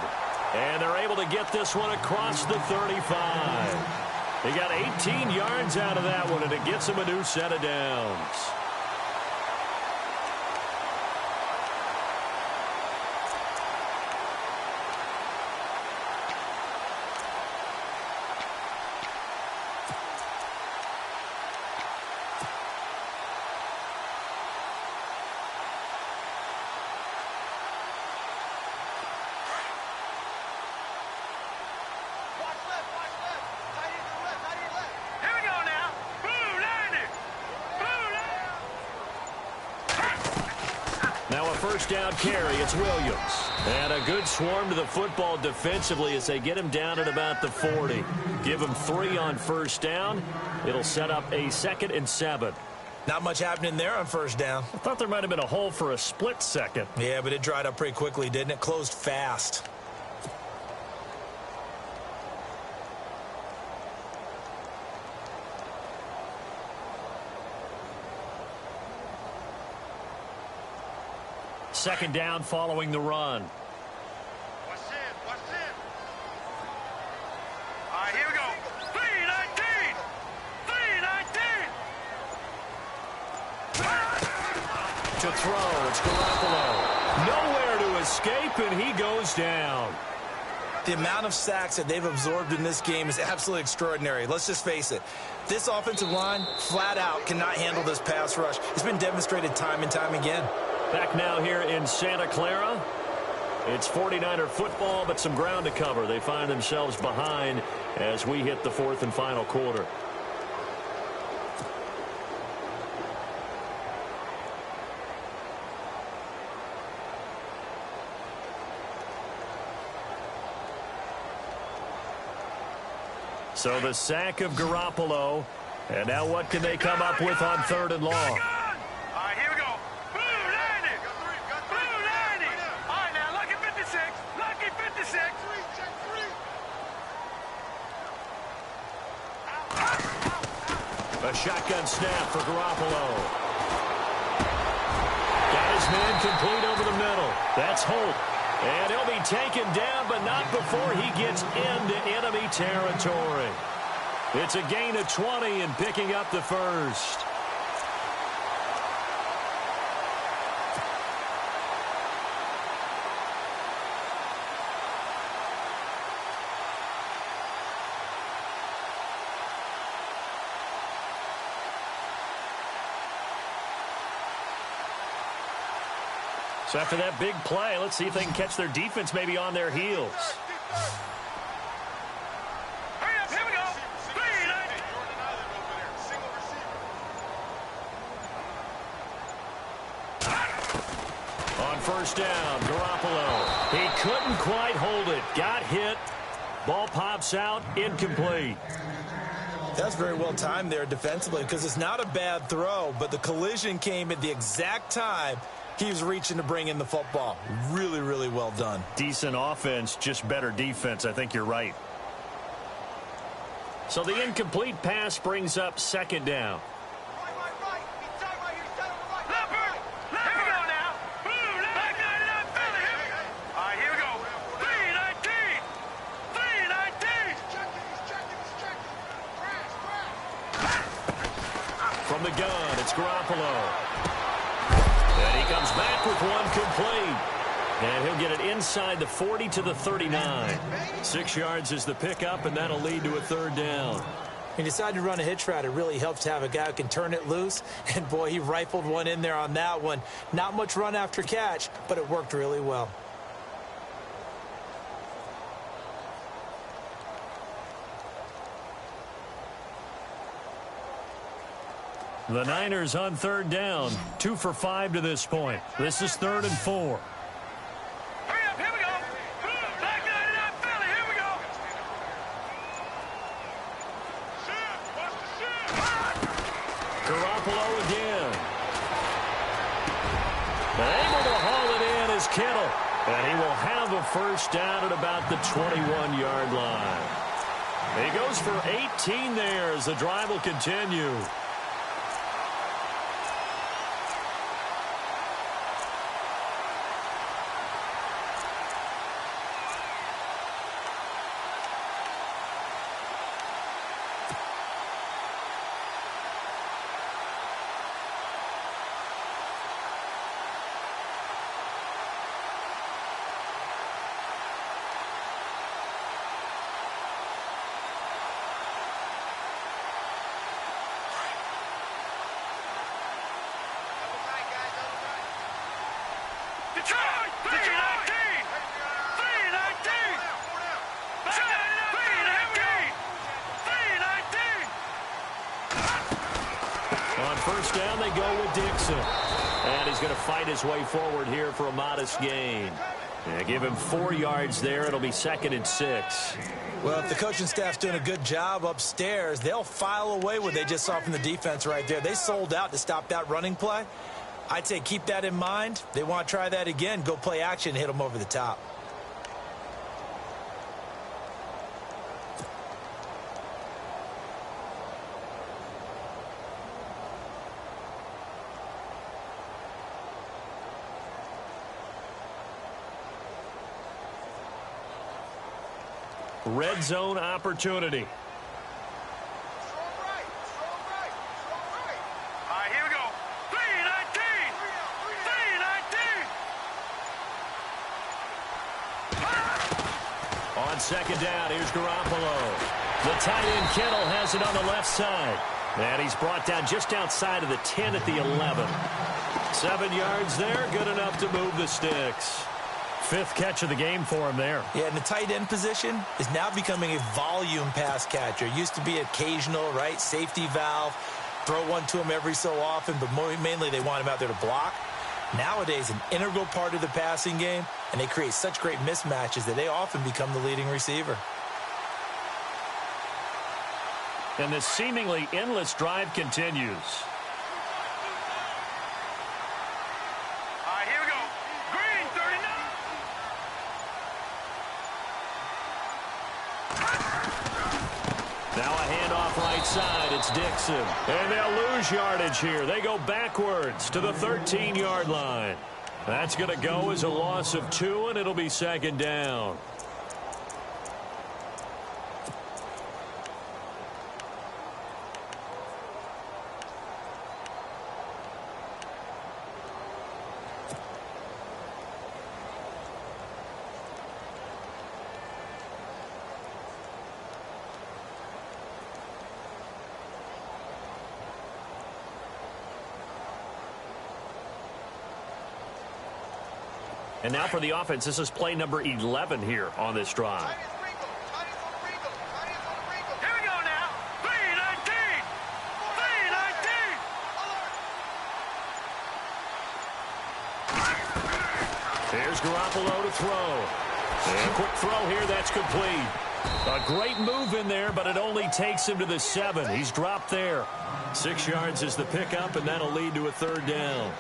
And they're able to get this one across the 35. They got 18 yards out of that one, and it gets them a new set of downs. first down carry. It's Williams. And a good swarm to the football defensively as they get him down at about the 40. Give him 3 on first down. It'll set up a 2nd and 7. Not much happening there on first down. I thought there might have been a hole for a split second. Yeah, but it dried up pretty quickly, didn't it? Closed fast. Second down following the run. What's in? What's in? All right, here we go. 319! 319! To throw, it's Garoppolo. Nowhere to escape, and he goes down. The amount of sacks that they've absorbed in this game is absolutely extraordinary. Let's just face it. This offensive line, flat out, cannot handle this pass rush. It's been demonstrated time and time again. Back now here in Santa Clara. It's 49er football, but some ground to cover. They find themselves behind as we hit the 4th and final quarter. So the sack of Garoppolo. And now what can they come up with on 3rd and long? All right, here we go. Blue 90! Blue 90! All right, now, lucky 56. Lucky 56. A shotgun snap for Garoppolo. Got his man complete over the middle. That's Holt. And he'll be taken down, but not before he gets into enemy territory. It's a gain of 20 and picking up the first. So after that big play, let's see if they can catch their defense maybe on their heels. Hurry up, here we go. 390. On first down, Garoppolo. He couldn't quite hold it. Got hit. Ball pops out, incomplete. That's very well timed there defensively because it's not a bad throw, but the collision came at the exact time he was reaching to bring in the football. Really, really well done. Decent offense, just better defense. I think you're right. So the incomplete pass brings up 2nd down. From the gun, it's Garoppolo. And he comes back with one complete. And he'll get it inside the 40 to the 39. 6 yards is the pickup, and that'll lead to a 3rd down. He decided to run a hitch route. It really helps to have a guy who can turn it loose. And, boy, he rifled one in there on that one. Not much run after catch, but it worked really well. The Niners on 3rd down. 2 for 5 to this point. This is 3rd and 4. Hurry up, here we go. Back 99 Philly, here we go. Garoppolo again. Able to haul it in is Kittle. And he will have a first down at about the 21-yard line. He goes for 18 there as the drive will continue. Detroit! 319! 319! 319! On first down, they go with Dixon. And he's going to fight his way forward here for a modest gain. Yeah, give him 4 yards there. It'll be 2nd and 6. Well, if the coaching staff's doing a good job upstairs, they'll file away what they just saw from the defense right there. They sold out to stop that running play. I'd say keep that in mind. They want to try that again. Go play action and hit them over the top. Red zone opportunity. Strong right. All right, here we go. 319. 319. On 2nd down, here's Garoppolo. The tight end Kittle has it on the left side. And he's brought down just outside of the 10 at the 11. 7 yards there, good enough to move the sticks. 5th catch of the game for him there. Yeah, and the tight end position is now becoming a volume pass catcher. Used to be occasional, right? Safety valve. Throw one to him every so often, but mainly they want him out there to block. Nowadays, an integral part of the passing game, and they create such great mismatches that they often become the leading receiver. And this seemingly endless drive continues. All right, here we go. Green 39. Now a handoff right side. It's Dixon. And they'll lose yardage here. They go backwards to the 13-yard line. That's going to go as a loss of 2, and it'll be 2nd down. And now for the offense, this is play number 11 here on this drive. Here we go now. 319. 319. There's Garoppolo to throw. And quick throw here, that's complete. A great move in there, but it only takes him to the 7. He's dropped there. 6 yards is the pickup, and that'll lead to a 3rd down.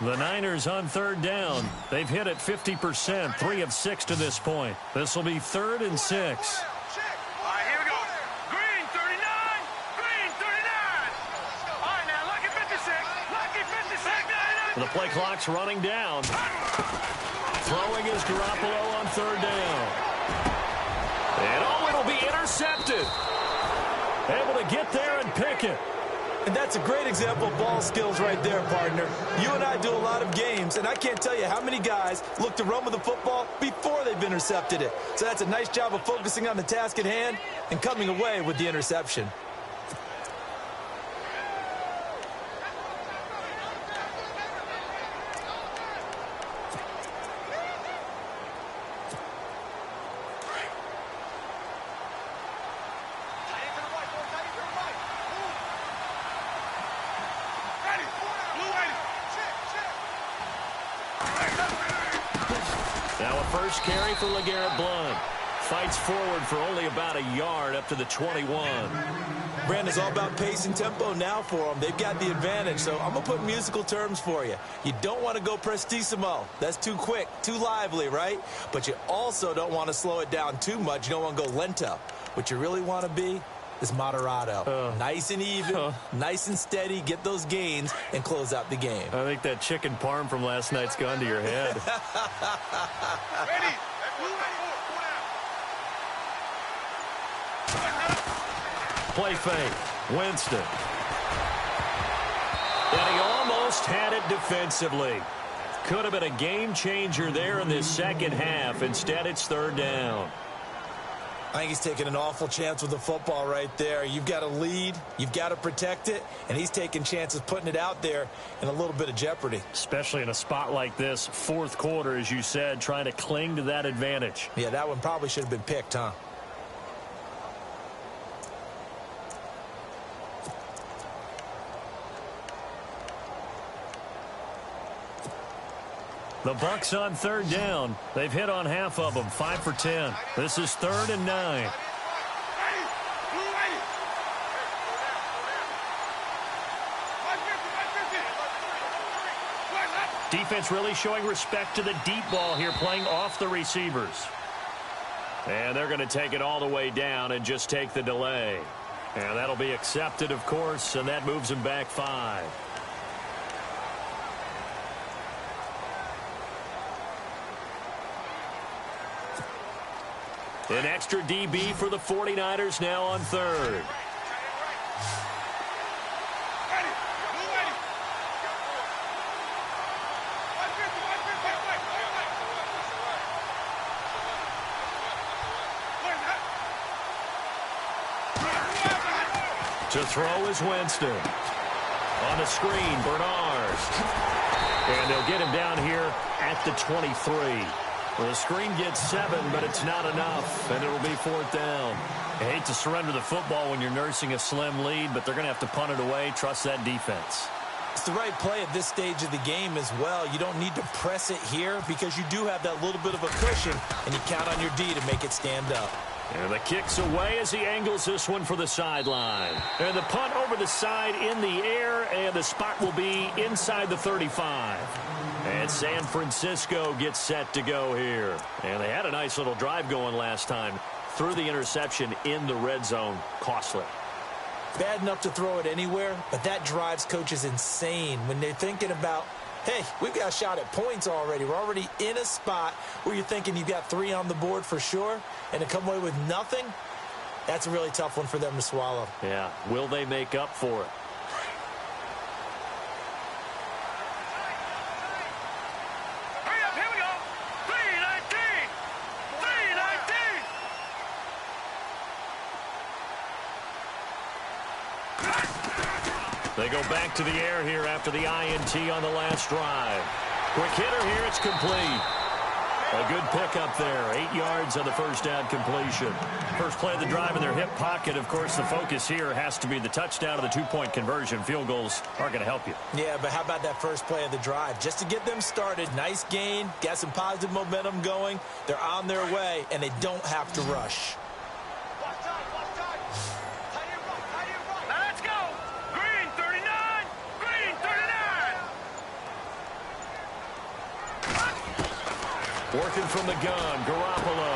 The Niners on 3rd down. They've hit it 50%, 3 of 6 to this point. This will be 3rd and 6. All right, here we go. Green 39. Green 39. All right, now, lucky 56. Lucky 56. The play clock's running down. Throwing is Garoppolo on 3rd down. And oh, it'll be intercepted. Able to get there and pick it. And that's a great example of ball skills right there, partner. You and I do a lot of games, and I can't tell you how many guys look to run with the football before they've intercepted it. So that's a nice job of focusing on the task at hand and coming away with the interception. First carry for LeGarrette Blount. Fights forward for only about a yard up to the 21. Brandon, it's all about pace and tempo now for them. They've got the advantage, so I'm going to put musical terms for you. You don't want to go prestissimo. That's too quick, too lively, right? But you also don't want to slow it down too much. You don't want to go lento. What you really want to be is moderato. Nice and even, nice and steady, get those gains, and close out the game. I think that chicken parm from last night's gone to your head. Ready. Play fake. Winston. And he almost had it defensively. Could have been a game changer there in this second half. Instead, it's 3rd down. I think he's taking an awful chance with the football right there. You've got to lead, you've got to protect it, and he's taking chances putting it out there in a little bit of jeopardy. Especially in a spot like this, fourth quarter, as you said, trying to cling to that advantage. Yeah, that one probably should have been picked, huh? The Bucs on third down. They've hit on half of them, 5 for 10. This is 3rd and 9. Defense really showing respect to the deep ball here, playing off the receivers. And they're going to take it all the way down and just take the delay. And that'll be accepted, of course, and that moves them back 5. An extra DB for the 49ers now on third. To throw is Winston. On the screen, Bernard. And they'll get him down here at the 23. Well, the screen gets 7, but it's not enough, and it'll be 4th down. I hate to surrender the football when you're nursing a slim lead, but they're going to have to punt it away. Trust that defense. It's the right play at this stage of the game as well. You don't need to press it here because you do have that little bit of a cushion, and you count on your D to make it stand up. And the kick's away as he angles this one for the sideline. And the punt over the side in the air, and the spot will be inside the 35. And San Francisco gets set to go here. And they had a nice little drive going last time. Threw the interception in the red zone. Costly. Bad enough to throw it anywhere, but that drives coaches insane when they're thinking about, hey, we've got a shot at points already. We're already in a spot where you're thinking you've got 3 on the board for sure, and to come away with nothing, that's a really tough one for them to swallow. Yeah, will they make up for it? Hurry up, here we go. 319. 319. They go back to the air here after the INT on the last drive. Quick hitter here, it's complete. A good pickup there, 8 yards on the first down completion. First play of the drive in their hip pocket. Of course, the focus here has to be the touchdown of the 2-point conversion. Field goals aren't going to help you. Yeah, but how about that first play of the drive? Just to get them started, nice gain, got some positive momentum going. They're on their way, and they don't have to rush. Now let's go. Green 39. Green 39. Working from the gun, Garoppolo.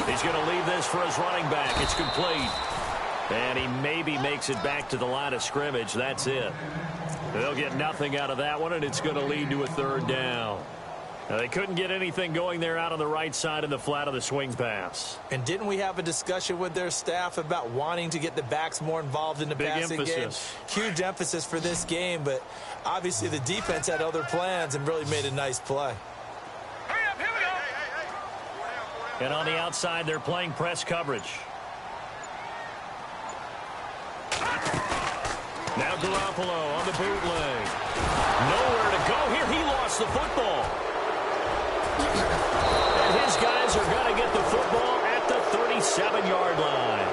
He's going to leave this for his running back. It's complete. And he maybe makes it back to the line of scrimmage. That's it. They'll get nothing out of that one, and it's going to lead to a 3rd down. Now, they couldn't get anything going there out on the right side in the flat of the swing pass. And didn't we have a discussion with their staff about wanting to get the backs more involved in the passing game? Huge emphasis for this game, but obviously the defense had other plans and really made a nice play. Hurry up, here we go. And on the outside, they're playing press coverage. Now Garoppolo on the bootleg. Nowhere to go here. He lost the football. And his guys are going to get the football at the 37-yard line.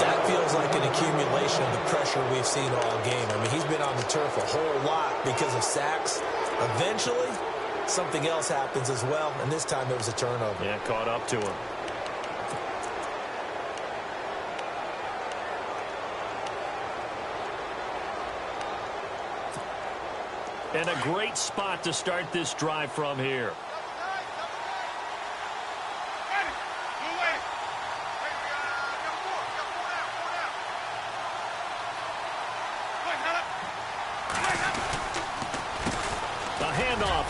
That feels like an accumulation of the pressure we've seen all game. I mean, he's been on the turf a whole lot because of sacks. Eventually, something else happens as well, and this time it was a turnover. Yeah, caught up to him. And a great spot to start this drive from here.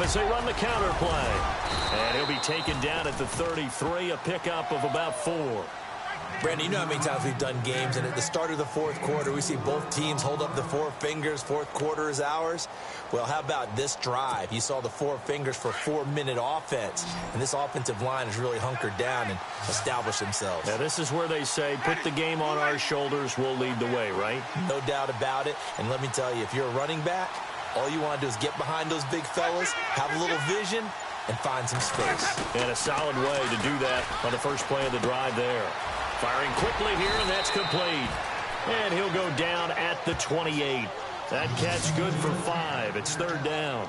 As they run the counter play. And he'll be taken down at the 33, a pickup of about 4. Brandon, you know how many times we've done games, and at the start of the fourth quarter, we see both teams hold up the four fingers, fourth quarter is ours. Well, how about this drive? You saw the four fingers for a 4-minute offense, and this offensive line has really hunkered down and established themselves. Now, this is where they say, put the game on our shoulders, we'll lead the way, right? No doubt about it, and let me tell you, if you're a running back, all you want to do is get behind those big fellas, have a little vision, and find some space. And a solid way to do that on the first play of the drive there. Firing quickly here, and that's complete. And he'll go down at the 28. That catch good for 5. It's third down.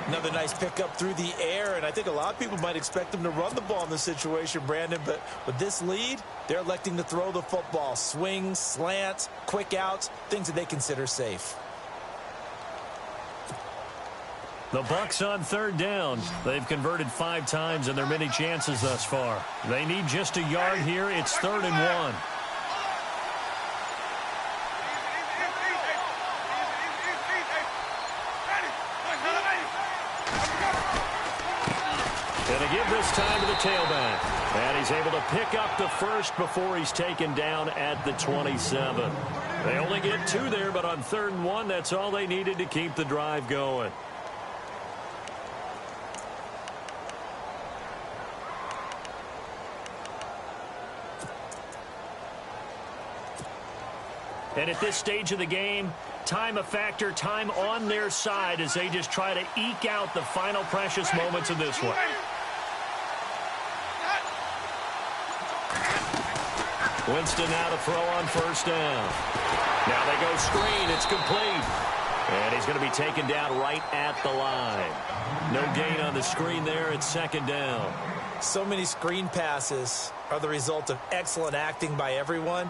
Another nice pickup through the air, and I think a lot of people might expect them to run the ball in this situation, Brandon, but with this lead, they're electing to throw the football. Swings, slants, quick outs, things that they consider safe. The Bucs on third down. They've converted 5 times in their many chances thus far. They need just a yard here. It's 3rd and 1. And a give this time to the tailback. And he's able to pick up the first before he's taken down at the 27. They only get 2 there, but on 3rd and 1, that's all they needed to keep the drive going. And at this stage of the game, time a factor, time on their side as they just try to eke out the final precious moments of this one. Winston now to throw on first down. Now they go screen. It's complete. And he's going to be taken down right at the line. No gain on the screen there. It's 2nd down. So many screen passes are the result of excellent acting by everyone.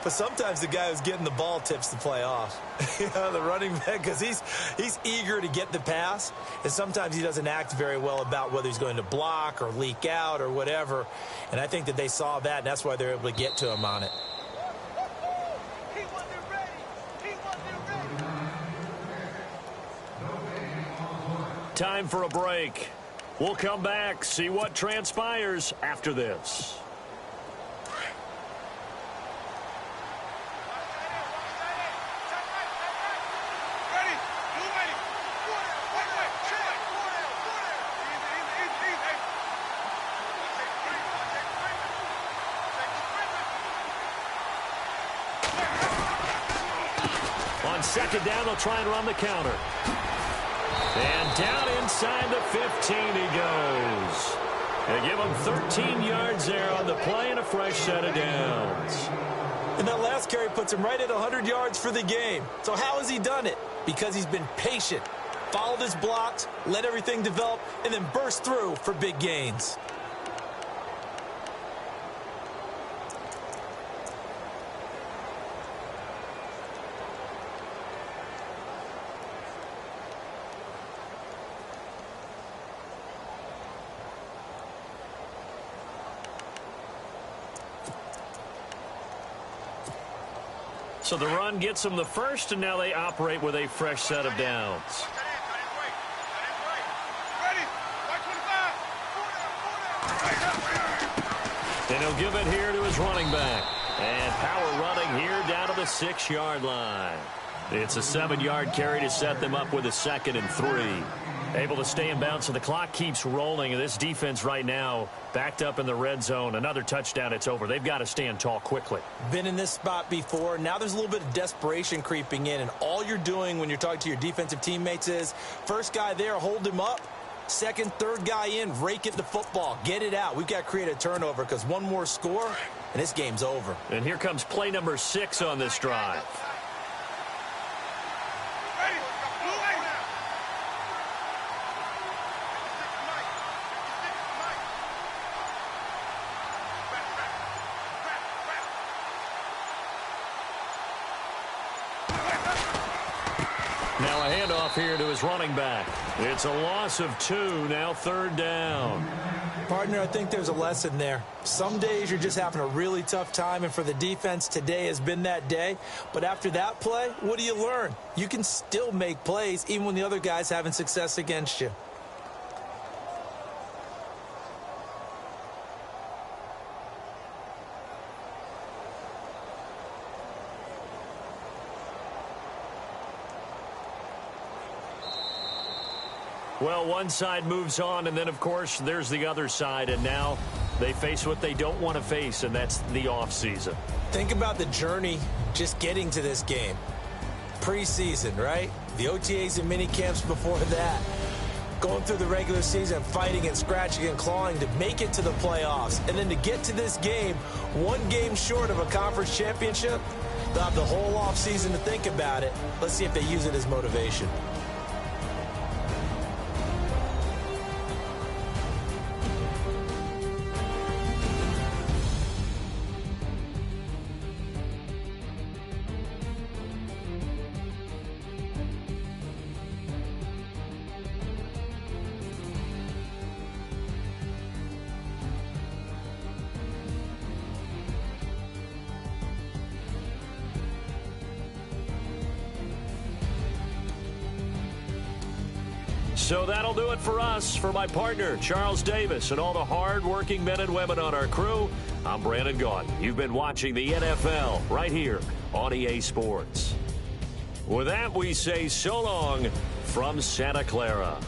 But sometimes the guy who's getting the ball tips the play off. You know, the running back, because he's eager to get the pass, and sometimes he doesn't act very well about whether he's going to block or leak out or whatever. And I think that they saw that, and that's why they're able to get to him on it. Time for a break. We'll come back, see what transpires after this. On 2nd down, they'll try and run the counter. And down inside the 15 he goes. They give him 13 yards there on the play and a fresh set of downs. And that last carry puts him right at 100 yards for the game. So how has he done it? Because he's been patient, followed his blocks, let everything develop, and then burst through for big gains. So the run gets them the first, and now they operate with a fresh set of downs. And he'll give it here to his running back. And power running here down to the 6-yard line. It's a 7-yard carry to set them up with a 2nd and 3. Able to stay in bounds, so the clock keeps rolling. And this defense right now backed up in the red zone. Another touchdown, it's over. They've got to stand tall quickly. Been in this spot before. Now there's a little bit of desperation creeping in. And all you're doing when you're talking to your defensive teammates is, first guy there, hold him up. Second, third guy in, rake at the football. Get it out. We've got to create a turnover because one more score, and this game's over. And here comes play number 6 on this drive. Now a handoff here to his running back. It's a loss of 2, now 3rd down. Partner, I think there's a lesson there. Some days you're just having a really tough time, and for the defense, today has been that day. But after that play, what do you learn? You can still make plays even when the other guy's having success against you. Well, one side moves on, and then, of course, there's the other side, and now they face what they don't want to face, and that's the offseason. Think about the journey just getting to this game. Preseason, right? The OTAs and mini camps before that. Going through the regular season, fighting and scratching and clawing to make it to the playoffs. And then to get to this game, one game short of a conference championship, they'll have the whole offseason to think about it. Let's see if they use it as motivation. So that'll do it for us. For my partner, Charles Davis, and all the hard-working men and women on our crew, I'm Brandon Gaudin. You've been watching the NFL right here on EA Sports. With that, we say so long from Santa Clara.